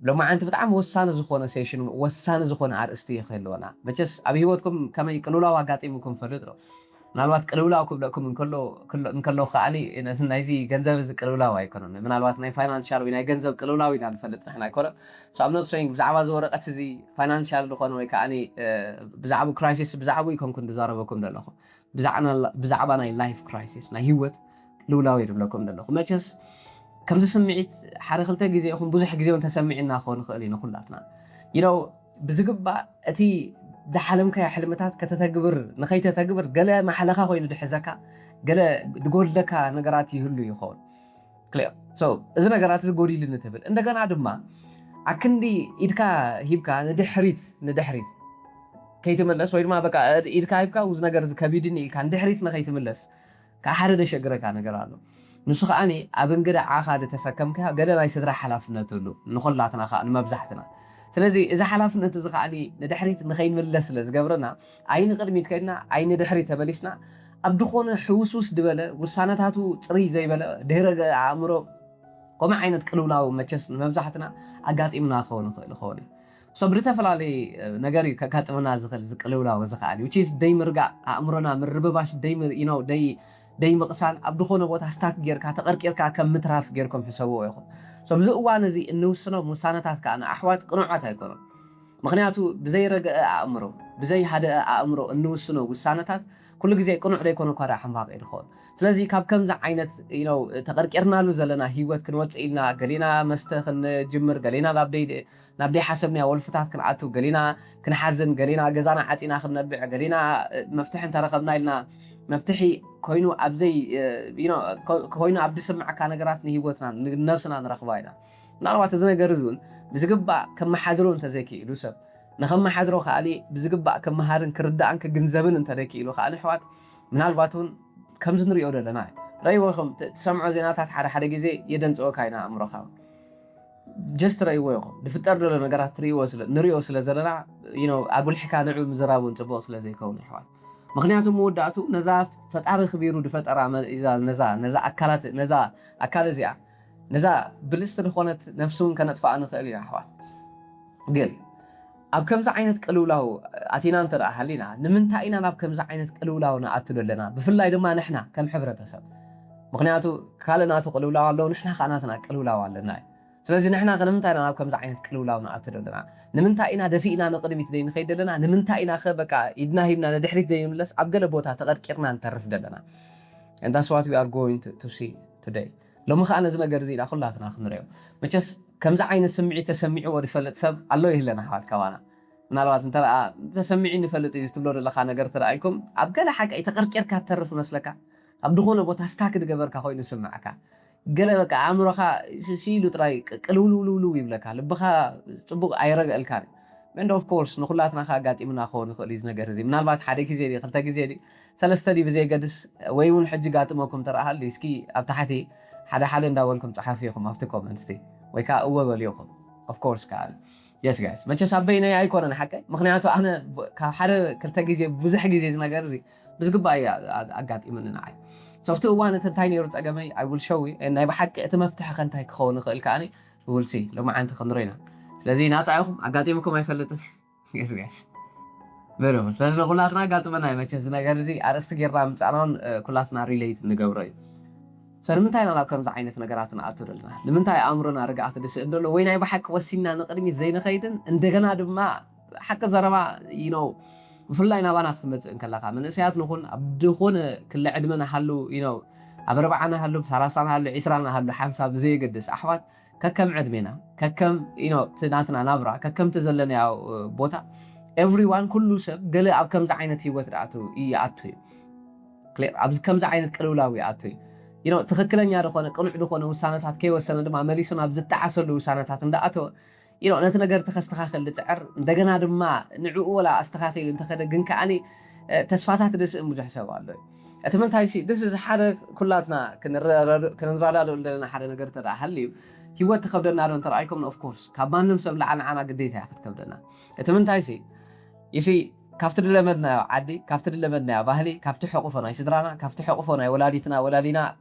لما أنت بتعمل وسانة زخونة سيشن وسانة زخونة عرستي خلونا بس أبي هوتكم كما يقولوا لا وقاتي ممكن فردرو ምናልባት ቅልውላው ክብለኩም እንከሎ ኸኣኒ ናይዚ ገንዘብ ዝቅልውላው ኣይኮነን ምናልባት ናይ ፋይናንሻል ወይ ናይ ገንዘብ ቅልውላው ኢና ንፈልጥ ንሕና ኣይኮነን ሳብነት ሰይን ብዛዕባ ዝወረቐት እዚ ፋይናንሻል ዝኾነ ወይ ከኣኒ ብዛዕባ ክራይሲስ ብዛዕባ ይኮንኩን ዝዛረበኩም ዘለኹ ብዛዕባ ናይ ላይፍ ክራይሲስ ናይ ህይወት ቅልውላው ይብለኩም ዘለኹ መቸስ ከምዚ ስምዒት ሓደ ክልተ ግዜ ይኹን ብዙሕ ግዜ እውን ተሰሚዕና ክኸውን ይኽእል እዩ ንኹላትና ብዝግባእ እቲ دحلمك يا حلمتات كتتجبر نخيت تجبر جلا ما حلقة خوين دحزكا جلا تقول لك نجاراتي هلو يخون clear so إذا نجارات تقولي لنا تبل إن دكان عدم ما أكندي إيدكا هيبكا ندحريت كي تملس وير ما بقى إيدكا هيبكا وز نجارات كبيدني كان دحريت نخيت تملس كحرد شجرة كان نجارانو نسخ أني أبن قدر عقاد تسكم كها جلا لا يصدر حلافنا تقولو نخلاتنا خا ما بزحتنا ስለዚህ እዛ ሓላፍነት እዚ ከዓኒ ንድሕሪት ንኸይንምለስ ስለዝገብረና ዓይኒ ቅድሚት ከይድና ዓይኒ ድሕሪት ተመሊስና ኣብ ድኾነ ሕውስውስ ድበለ ውሳነታቱ ፅሩይ ዘይበለ ድህረ ኣእምሮ ከምኡ ዓይነት ቅልውላው መቸስ ንመብዛሕትና ኣጋጢምና ክኸውን ይኽእል ይኸውን እዩ ሰብሪ ተፈላለየ ነገር እዩ ከጋጥመና ዝኽእል ዝቅልውላው እዚ ከዓኒ which is ደይ ምርጋዕ ኣእምሮና ምርብባሽ ደይ ምቕሳል ኣብ ድኾነ ቦታ ስታክ ጌርካ ተቐርቂርካ ከም ምትራፍ ጌርኩም ሕሰብዎ ይኹን بزي أوان زي إنه وصلنا مساندات كأنا أحوات قناعات هيكون مخنياتو بزي رجع أمره بزي هذا أمره إنه وصلنا مساندات كل جزء يكون عليه يكونوا كارا حماق إلخون سلازي كاب كم زع عينت تقرقرنا له زلنا هيوت كنوت إلنا قلينا مستخن جمر قلينا نبدي حسبنا أول فتات كن عتو قلينا كن حزن قلينا جزانا حتينا آخر نبيع قلينا مفتوح انت رقبنا لنا مفتحي كوينو أبزي كوينو أبدي سمع كان قراتني هيوتنا نفسنا نرخباينا نعرف تزنا جرزون بزقبع كم حدرون تزكي لوسب نخم حدرو خالي بزقبع كم هارن كرد عنك جنزبن انت ذكي لو خالي حوات من هالباتون كم زنري أودا لنا رأيوهم تسمعوا زينات حد جزء يدن سوى كاينا أمرخاو جست رأيوهم دفتر لنا قرات نري وصل زلنا أقول حكاية نعم مزرابون تبوصل زي كون حوات مخنياتهم موداتو نزاف فتعر خبيرو دفتر عمل إذا نزا أكالات زيا نزا بلستر خونت نفسهم كانت فعنا خيالي أحوال قل أب كم زعينت قلولاو أتينا نتر أهلنا نمنتعينا أب كم زعينت قلولاو نأتلو لنا بفلا يدما نحنا كم حبرة تسب مخنياتو كالناتو قلولاو لو نحنا خاناتنا قلولاو لنا سلازي نحنا غنمنتعينا أب كم زعينت قلولاو نأتلو لنا نمنتعينا دفينا نقدمي تدين خيد لنا نمنتعينا خبكا يدنا هيبنا ندحريت دين لس أبقل بوتا تغرقرنا نترف لنا and that's what we are going to see today لو ما خانا زنا جرزينا خلاتنا خنريو مچس كم زعين سمعي تسمعي ورفلت سب الله يهلنا حال كوانا نالوات انت تسمعي نفلت يجي تبلور لخا ነገር ترايكم ابقل حق يتقرقرك ترف مسلكا ابدخونه بوتا استاكد جبركا خوي نسمعكا قال بك عمرخا شيلو تراي قلولولولو يبلكا لبخا صبق ايرغلكا and of course نخلاتنا خا قاطيمنا خو نخل يز ነገር زي ምናልባት ሓደ ግዜ ዲ ክልተ ግዜ ዲ ሰለስተ ዲ በዘይ ገድስ ወይ ውን ሕጂ ጋጥመኩም ተራሃል እስኪ ኣብ ታሕቲ ሓደ እንዳወልኩም ጻሓፊኩም ኣብቲ ኮመንት ቲ ወይ ካ እወበልዩኩም of course ካል yes guys መቸስ ኣበይና ኣይኮነን ሓቀይ ምክንያቱ ኣነ ካብ ሓደ ክልተ ግዜ ብዙሕ ግዜ እዚ ነገር እዚ ብዝግባእ ኣጋጢምና ኣይ ሶፍቱ እዋን እንታይ ነይሩ ፀገመይ I will show you ናይ ብሓቂ እቲ መፍትሕ ከንታይ ክኸውን ይኽእል ካኒ we will see لما عند خنرينا ስለዚህ ናጻይኹም ኣጋጢምኩም ኣይፈልጥን yes guys በረም ስለዚህ ኩላትና ጋጥመና መቸስ ነገር እዚ ኣረስቲ ጌርና ምጻናውን ኩላትና ሪሌት ንገብሮ እዩ ስለምንታይ ናብ ከምዚ ዓይነት ነገራትና ኣትደልና ንምንታይ ኣእምሮና ርግኣት ደስ እንደሎ ወይ ናይ ብሓቂ ወሲና ንቅድሚት ዘይንኸይድን እንደገና ድማ ሓቂ ዘረባ ብፍላይ ናባና ክትመጽእ እንከለካ መንእሰያት ንኹን ኣብ ድኾነ ክለ ዕድመና ሃሉ ኣብ 40 ሃሉ 30 ሃሉ 20 ሃሉ 50 ብዘይገድስ ኣሕዋት ككم عدمنا ككم تناتنا نبرة ككم تزلنا يا بوتا everyone كله سب قال أب كم زعينة هي رأتو عطوي كلير أب كم زعينة كلولاوي عطوي تخكلني يا رخونا كانوا يدخلون وسانات هات كي وسنة دم عمليسون أب زت تعسل وسانات هات ندا عطو نتنا قرت خستخاخل لتعر دجنا دم ما نعو ولا استخاخيل انت خد جن كأني تسفاتات دس مجحسة والله أتمنى هاي شيء this is حدا كلاتنا كنا لنا حدا نقرت راحلي هيوت تخبرنا عن ترأيكم of course كمان نمسب لعنا قديتها يا أخي تخبرنا أتمنى شيء يشي كافتر لمدنا عادي كافتر لمدنا باهلي كافت حقوقنا يسدرانا كافت حقوقنا ولاديتنا ولادينا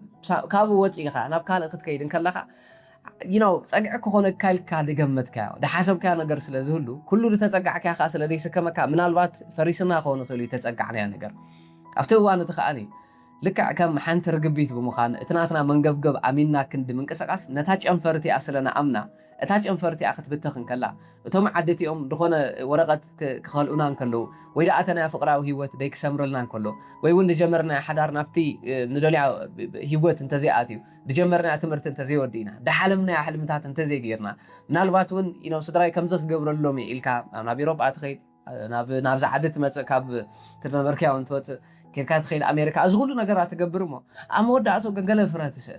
كابو وجهي خا أنا بكال أخذ كيدن كلها ፀግዕ ክኾነ ካልካ ድገመትካ ድሓሰብካ ነገር ስለ ዝህሉ ኩሉ ድተፀጋዕካ ካ ስለ ደይስከመካ ምናልባት ፈሪስና ክኾን ክእል ተፀጋዕናያ ነገር ኣብቲ እዋን እቲ ከዓኒ ልክዕ ከም ሓንቲ ርግቢት ብምዃን እቲ ናትና መንገብገብ ኣሚንና ክንዲ ምንቅስቃስ ነታ ጨንፈርቲ እያ ስለና ኣምና እታ ጨንፈርቲ እያ ክትብተኽን ከላ እቶም ዓደቲኦም ድኾነ ወረቐት ክኸልኡና እንከለዉ ወይ ደኣ ተናያ ፍቕራዊ ሂወት ደይክሰምረልና እንከሎ ወይ እውን ድጀመርናያ ሓዳር ናፍቲ ንደልያ ሂወት እንተዘይኣትዩ ድጀመርናያ ትምህርቲ እንተዘይወዲእና ድሓለምናያ ሕልምታት እንተዘይገይርና ምናልባት እውን ስድራይ ከምዚ ክገብረሎም ኢልካ ናብ ኤሮጳ ትኸይድ ናብዛ ዓዲ ትመፅእ ካብ ትነበርክያ እውን ትወፅእ كيركا تخيل أمريكا أزغلو نجارة تجبر ما أما ودعتو جنجلة فراتش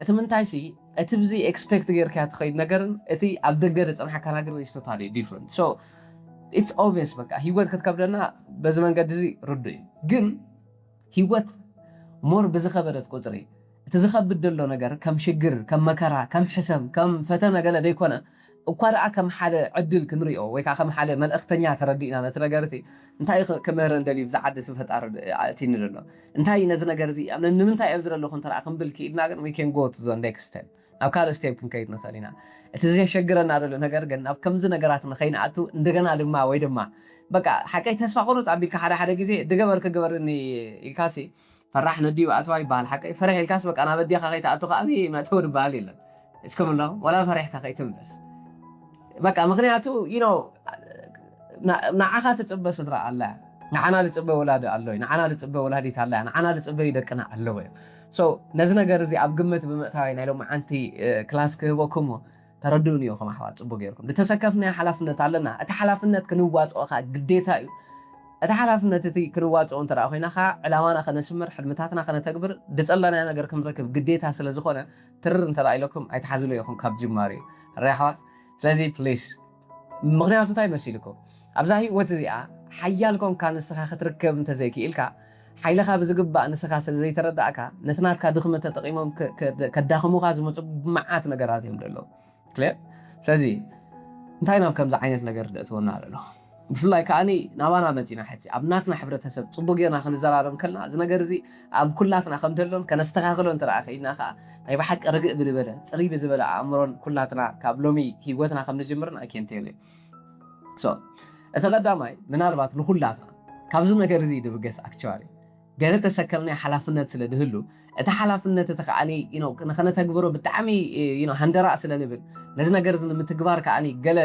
أتمنى تايسي أتبزي expect كيركا تخيل نجارن أتي أبدأ جرس أنا حكى نجار إيش totally different so it's obvious بقى هي وقت كتكبرنا بزمان قد زي ردي جن هي وقت مور بزخبرت قدري تزخب بدلو نجار كم شجر كم مكرة كم حسم كم فتنا جل ديكونا وقارع كم حدا عدل كنريو ويك كم حدا من أختنيا تردينا أنا ترجعتي انتاي كمهرن دليل زعد سفت أرد تين لنا انتاي نزلنا جرزي أنا نمنتاي أبزر اللي خن ترى أخم بالكي ناقن we can go to the next step أو كار step كن كيد مثلاً تزين شجرنا على النجار جن أو كم زنا جراتنا خينا أتو ندقنا على ما ويد ما بقى حكاية تسمع قرص عبيك حدا جزء دقبر كجبر إني الكاسي فرح ندي وأتواي بالحكاية فرح الكاس بقى أنا بدي خايت أتو أبي ما تور بالي لا إيش كم الله ولا فرح خايتم بس بقى مغنياتو نعاخا تتصبى صدرا الله نعنا لتصبى ولاد الله نعنا لتصبى ولادي الله نعنا لتصبى يدقنا الله سو نزنا غرزي اب قمت بمقتاوي نايلو معنتي كلاس كهبكم تردوني يوم احوال صبو غيركم لتسكفنا حلفنت علينا ات حلفنت كنواصو خا غديتا اي ات حلفنت تي كنواصو انت راه خوينا خا علامانا خنسمر حلمتاتنا خنتكبر دصلنا ነገር ከምረክብ ግዴታ ስለዝኾነ ትርር እንተ ራእይለኩም አይተሓዝሉ ይኹም ካብ ጅማሬ ራይሓት ስለዚ ፕሊስ ምክንያቱ እንታይ መሲልኩም ኣብዛ ህይወት እዚኣ ሓያልኩም ካንስኻ ክትርከብ እንተዘይክኢልካ ሓይልኻ ብዝግባእ ንስኻ ስለዘይተረዳእካ ነትናትካ ድኽመት ተጠቂሞም ከዳኽሙኻ ዝመፁ ብመዓት ነገራት እዮም ደሎ ክሊር ስለዚ እንታይ ናብ ከምዚ ዓይነት ነገር ደእትወና ኣሎ ብፍላይ ከዓኒ ናባና መፂና ሕጂ ኣብ ናትና ሕብረተሰብ ፅቡቅ ጌርና ክንዘራረብ ከለና እዚ ነገር እዚ ኣብ ኩላትና ከም ደሎን ከነስተኻኽሎ እንተረኣ ኸይድና ከዓ ናይ ብሓቂ ርግእ ብዝበለ ፅርይ ብዝበለ ኣእምሮን ኩላትና ካብ ሎሚ ሂወትና ከም ንጅምርን ኣኬንቴል እዩ ሶ እቲ ቀዳማይ ምናልባት ንኩላትና ካብዚ ነገር እዚ ድብገስ ኣክቹዋሊ ገለ ተሰከምና ሓላፍነት ስለ ድህሉ እቲ ሓላፍነት እቲ ከዓኒ ንኸነተግብሮ ብጣዕሚ ሃንደራእ ስለ ንብል ነዚ ነገር እዚ ንምትግባር ከዓኒ ገለ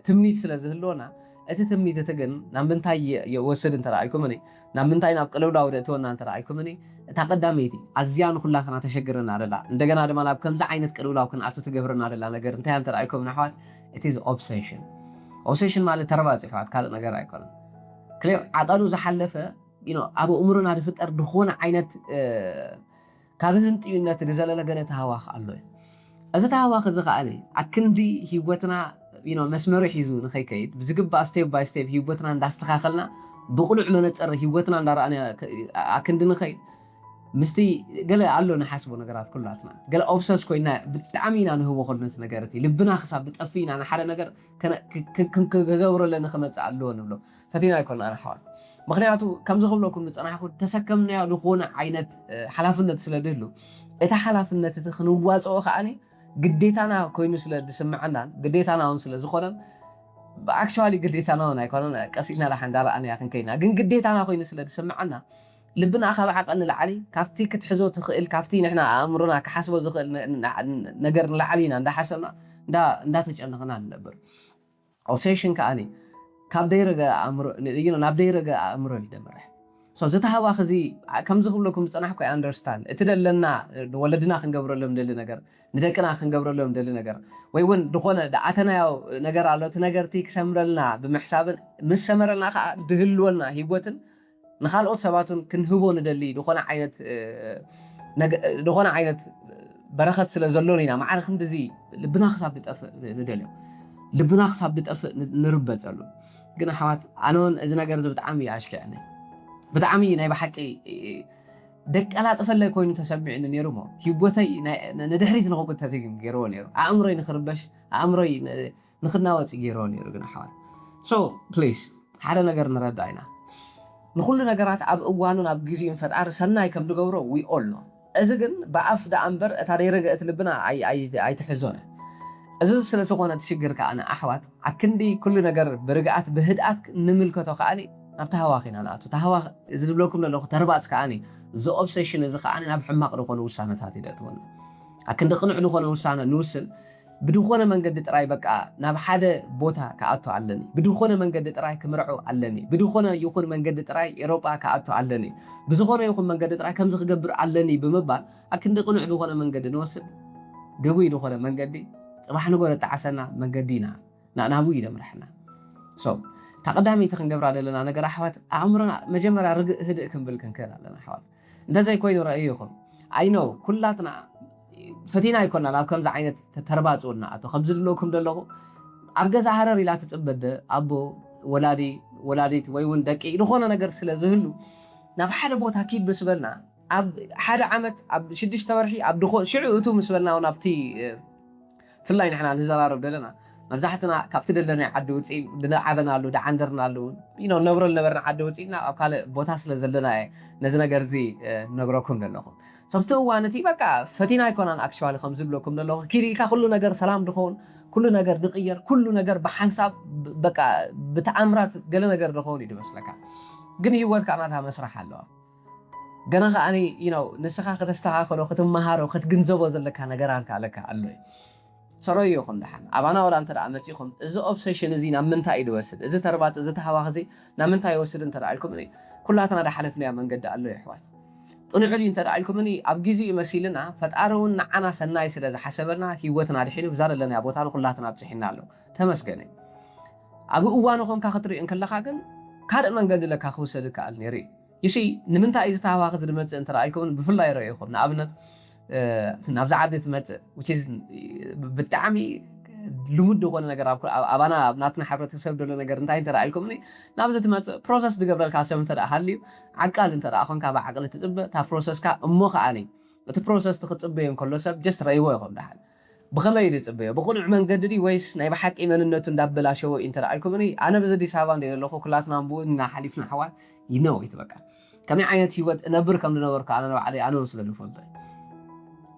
ትምኒት ስለ ዝህልወና እቲ ትምኒት እቲ ግን ናብ ምንታይ የወስድ እንተረኣይኩምኒ ናብ ምንታይ ናብ ቅልውላው ደእትወና እንተረኣይኩምኒ እታ ቀዳመይቲ ኣዝያ ንኩላትና ተሸግረና ኣላ እንደገና ድማ ናብ ከምዚ ዓይነት ቅልውላው ክንኣቱ ትገብረና ኣላ ነገር እንታይ እንተረኣይኩም ኣሕዋት it is obsession obsession ማለት ተረባፂፋት ካልእ ነገር ኣይኮነን ክሊር ዓቐኑ ዝሓለፈ ኣብ እምሮና ዝፍጠር ድኾነ ዓይነት ካብ ህንጥዩነት ንዘለለ ገለ ተሃዋኽ ኣሎ እዚ ተሃዋኽ እዚ ከዓኒ ኣክንዲ ሂወትና መስመሩ ሒዙ ንኸይከይድ ብዝግባእ ስቴፕ ባይ ስቴፕ ሂወትና እንዳስተኻኸልና ብቁሉዕ መነፀር ሂወትና እንዳረኣና ኣክንዲ ንኸይድ ምስቲ ገለ ኣሎ ንሓስቦ ነገራት ኩላትና ገለ ኦብሰስ ኮይና ብጣዕሚ ኢና ንህቦ ኮልነት ነገር እቲ ልብና ክሳብ ብጠፊ ኢና ንሓደ ነገር ክገብረለ ንኽመፅእ ኣለዎ ንብሎ ፈቲና ኣይኮንና ንሓዋል ምክንያቱ ከምዚ ክብለኩም ንፀናሕኩ ተሰከምናዮ ዝኾነ ዓይነት ሓላፍነት ስለ ድህሉ እቲ ሓላፍነት እቲ ክንዋፅኦ ከዓኒ ግዴታና ኮይኑ ስለ ዝስምዐናን ግዴታና እውን ስለ ዝኾነን ብኣክቹዋሊ ግዴታና እውን ኣይኮነን ቀሲልና እንዳረኣናያ ክንከይና ግን ግዴታና ኮይኑ ስለ ዝስምዐና ልብና ካብ ዓቐን ንላዕሊ ካብቲ ክትሕዞ ትኽእል ካብቲ ንሕና ኣእምሮና ክሓስቦ ዝኽእል ነገር ንላዕሊ ኢና እንዳሓሰብና እንዳተጨነቕና ንነብር ኦብሴሽን ከዓኒ ካብ ደይረገ ኣእምሮ ናብ ደይረገ ኣእምሮ ይደምርሕ ሶ ዝተሃዋኽ እዚ ከምዚ ክብለኩም ዝፀናሕኩ ኣንደርስታንድ እቲ ደለና ወለድና ክንገብረሎም ደሊ ነገር ንደቅና ክንገብረሎም ደሊ ነገር ወይ እውን ድኾነ ደኣተናዮ ነገር ኣሎ እቲ ነገርቲ ክሰምረልና ብምሕሳብን ምስ ሰመረልና ከዓ ድህልወልና ሂወትን ንኻልኦት ሰባትን ክንህቦ ንደሊ ድኾነ ዓይነት በረኸት ስለ ዘሎን ኢና ማዕረ ክንዲዚ ልብና ክሳብ ዝጠፍእ ንደልዮ ልብና ክሳብ ዝጠፍእ ንርበፀሉ ግን ኣሕዋት ኣነውን እዚ ነገር እዚ ብጣዕሚ ኣሽኪዕኒ ብጣዕሚ ናይ ብሓቂ ደቀላጥፈለይ ኮይኑ ተሰሚዕኒ ነይሩ ሞ ሂወተይ ንድሕሪት ንኽጉተት ገይርዎ ነይሩ ኣእምሮይ ንኽርበሽ ኣእምሮይ ንኽናወፅ ገይርዎ ነይሩ ግን ኣሕዋት ሶ ፕሊዝ ሓደ ነገር ንረዳእ ኢና ንኩሉ ነገራት ኣብ እዋኑን ኣብ ግዜኡን ፈጣሪ ሰናይ ከም ዝገብሮ ዊ ኦል ኖ أزجن بعف دا أمبر تاري رجعت لبنا أي تحزونه أزوج سلسلة تشجر كأنا أحوات عكندي كل نجار برجعت بهدأت نملكه كأني نبتها واقينا أنا تهوا إذا بلوكم لو تربات كأني زو أوبسيشن إذا كأني نبح حماق رخون وسانة هاتي دتون عكند قنع رخون وسانة نوصل بدخونه من قد تراي بقى ناب حدا بوتها كأتو علني بدخونه من قد تراي كمرعو علني بدخونه يخون من قد تراي أوروبا كأتو علني بزخونه يخون من قد تراي كم زخجبر علني بمبال عكند قنع رخونه من قد نوصل قوي رخونه من قدي راح نقول تعسنا من قدينا نابوي دم رحنا تقدامي تخن قبر على لنا نقرا حوات عمرنا مجمرة هدئكم بالكن كلا لنا حوات انت زي كوينو رأيكم I know كلاتنا فتينا يكوننا لا كم زعينة تربات قلنا أتو خبز لكم دلهم أرجع زهرة لا تتبدد أبو ولادي ويون دكي نخونا نقر سلا زهلو ناب حدا بوت أكيد بسبلنا أب حدا عمت أب شدش تورحي أب دخول شعو أتو مسبلنا ونبتي في الله نحن نزار بدلنا مبزحتنا كفتر لنا عدوتي دنا عبنا له دا عندرنا له نبرنا عدوتي نا قال بوتاس لزلنا نزنا جرزي نقرأكم للنخو صفتو وانتي بقى فتينا يكون أنا أكشوالي خمس بلوكم للنخو كيري كل نجار سلام دخون كل نجار دقير كل نجار بحنساب بقى بتأمرات قال نجار دخوني دي بس لك جني هو كأنها مسرح الله جنا أني نسخة كتستعاقل وختم مهار وخت جنزوب زلك نجارك عليك الله سراي يخون دحن أبانا ولا أنت رأمت يخون إذا أوبسيشن زينا من تاي دوسد إذا تربات إذا تهواخزي نمن تاي وسد أنت رأيكم إني كلاتنا ده حلفنا من قد الله يحوات ونعلي أنت رأيكم إني أبجيزي مسيلنا فتأرون أنا سناي سد إذا حسبنا هيوتنا دحين وزار لنا أبو تعالى كلاتنا بتحنا له تمسكني أبو أوانهم كخطري إن كل خاجن كار من قد لك أخو سد كألنيري يشي نمن تاي إذا تهواخز دمت أنت رأيكم بفلا يرأيكم نابنت نابز عادة مت which is بالتعمي لمود وقلنا نجار أبانا بناتنا حبرت السبب دولنا نجار نتاين ترى لكم إني نابز مت process دقبل الكاسم ترى حلي عقال أنت رأى أخون كابا عقل تجيب تا process كا أمه خاني أنت process تخطب يوم كله سب just رأيه يقوم ده حال بخلا يدي تجيب بقول عمان قدري ويس نايب حق إيمان إنه تندبل شو أنت رأى لكم إني أنا بزدي سابان دين اللي كلاتنا نبود نحلفنا حوا يتبقى كم عينة هيوت نبركم لنبرك أنا وعلي أنا وصل للفضل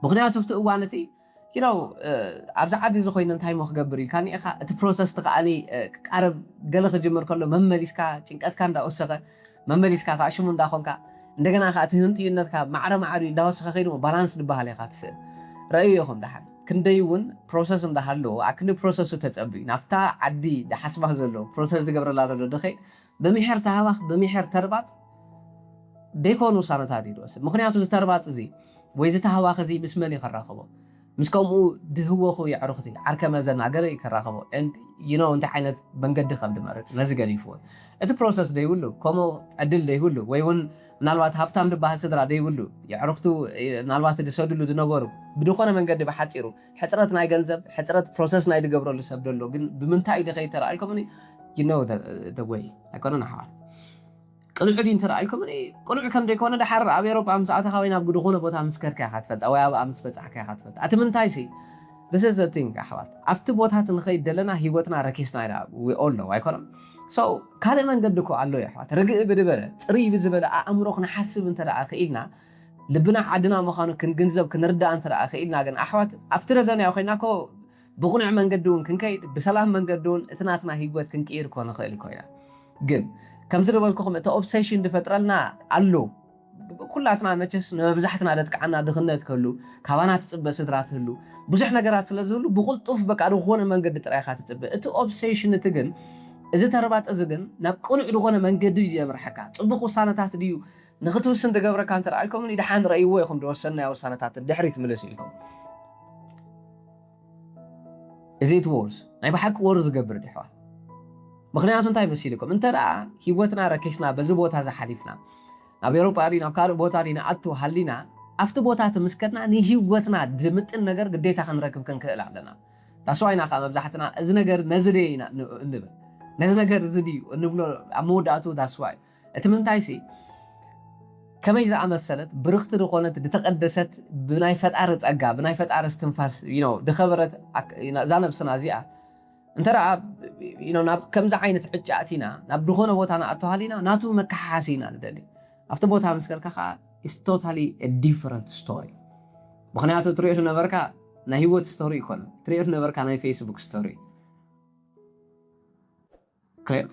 بغنيات تفتق وانتي أبز عادي زخوين انتهي مخجبري كاني أخا تبروسس تقاني عرب قلق جمر كله ممليسكا تنكت كان دا أسخة ممليسكا فاشمون داخونكا ndegana أخا تهنتي إنك معري دا أسخة خيرو بالانس نبها لي خاتس رأيهم دحن كنديون بروسس ندهلو أكني بروسس تتقبي نفتا عدي دا حسبه زلو بروسس دقبر الله رلو دخي بمحر تهواخ بمحر تربات ديكونو سانة هادي دوسد مخنياتو زتربات زي وإذا تهواخزي بسمني خراخبو مسكومو دهو خو يعرختي عركه مزنا غري كراخبو and انت عينت بنقد خبد مرت نزغلي فو ات بروسس دي ولو كومو عدل دي ولو ويون نالوات هافتام دبال سدرا دي ولو يعرختو نالوات دسودلو دنبرو بدخونه منقد بحاطيرو حصرت ناي غنزب حصرت بروسس ناي دغبرو لسبدلو ግን بمنታይ دخي ترايكم the way اكوننا حال قلعو دي انت رأيكم اني قلعو كم ديكونا دا حر اب اوروبا ام ساعه خوينا بغدخونه بوتا مسكر كا خاتفت او اب امس بصح كا خاتفت اتمنتاي سي this is the thing احوات افت بوتا تنخيد دلنا هيوتنا ركيسنا دا we all know ايكونم so كاله منقدكو الله يا احوات رجع بدبره طري بزبله امروخنا حسب انت دا اخيلنا لبنا عدنا مخانو كنجنزب كنردا انت دا اخيلنا كن احوات افتردنا يا خويناكو بقنع منقدون كنكيد بسلام منقدون اتناتنا هيوت كنكير كون خيل كويا جن كم زربلكم أنت أوبسيشن دفترلنا علو كلاتنا متجس نبزحتنا عدد كعنا دخلنا كله كوانات تصب سدرات هلو بزحنا جرات سلزولو بقول طوف بك أروخونا من قد تريخات تصب أنت أوبسيشن تجن إذا تربات أزجن نبكون أروخونا من قد يجي مرحكة طبقوا سنة تحت ديو نختو السند جبر كان ترى لكم إذا حان رأيوه يخم دوسنا أو سنة تحت دحريت ملسيلكم إذا تورز نبي حق ورز جبر دحوا مخنيات انتي بسيلكم انت رأى هيوتنا ركيسنا بزبوت هذا حليفنا نبي أوروبا رينا بكار بوتا رينا أتو حلينا أفت بوتا تمسكتنا ني هيوتنا دمت النجار قديتا خنركب كن كلا عندنا تسوينا خام بزحتنا إذا نجار نزرينا نبل نزل نجار زدي نبلو عمود أتو تسوي اتمنتاي سي كما إذا أمثلت برخت رقونة تتقدست بناي فتعرض أجا بناي فتعرض استنفاس دخبرت زانب سنازية انت رأى ناب كم زعينة حجاتنا ناب دخونه بوتانا أتوهالينا ناتو مكحاسينا ندلي أفت بوتها مسكر كخا is totally a different story ምክንያቱ ትሪእቱ ነበርካ ናይ ህይወት ስቶሪ ይኮነ ትሪእቱ ነበርካ ናይ ፌስቡክ ስቶሪ ክሊር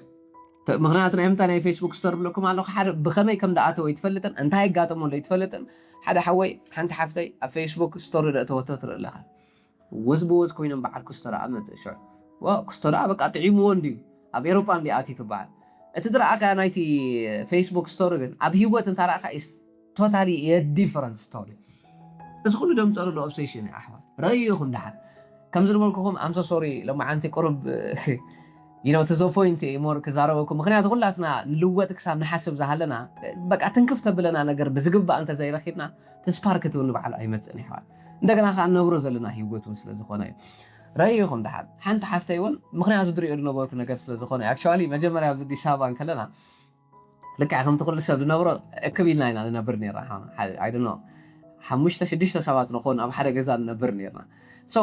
ምክንያቱ ናይ ምንታይ ናይ ፌስቡክ ስቶሪ ብለኩም ኣለኹ ሓደ ብኸመይ ከም ደኣተወ ይትፈልጥን እንታይ ይጋጠመሉ ይትፈልጥን ሓደ ሓወይ ሓንቲ ሓፍተይ ኣብ ፌስቡክ ስቶሪ ደእተወቶ ትርኢ ኣለኻ ወዝ ብወዝ ኮይኖም በዓል ክስቶራ ኣብ መፅእ ሽዑ ክስቶራ በቃ ጥዒምዎ እንድዩ ኣብ ኤሮፓ እንዲ ኣትዩ ትበሃል እቲ ዝረኣኻ ናይቲ ፌስቡክ ስቶሪ ግን ኣብ ህይወት እንታረኣኻ is totally a different story እዚ ኩሉ ደምፀሉ ኦብሴሽን እዩ ኣሕዋት ረእይኹም ድሓር ከም ዝነበልኩኹም ኣምሶ ሶሪ ሎማዓንቲ ቁርብ to the point more ክዛረበኩም ምክንያቱ ኩላትና ንልወጥ ክሳብ ንሓስብ ዝሃለና በቃ ትንክፍ ተብለና ነገር ብዝግባእ እንተ ዘይረኺብና ተስፓርክ ትውን በዓል ኣይመፅእን ኣሕዋት እንደገና ከዓ ነብሮ ዘለና ህይወት ስለ ዝኾነ እዩ ረእይኹም ድሓር ሓንቲ ሓፍተይ እውን ምክንያቱ ድሪኦ ዝነበርኩ ነገር ስለ ዝኾነ ኣክቹዋሊ መጀመርያ ኣብዚ ኣዲስ ኣበባ ከለና ልክዕ ከምቲ ኩሉ ሰብ ዝነብሮ እክብ ኢልና ኢና ዝነብር ነርና I don't know 5-6 ሰባት ንኾን ኣብ ሓደ ገዛ ንነብር ነርና so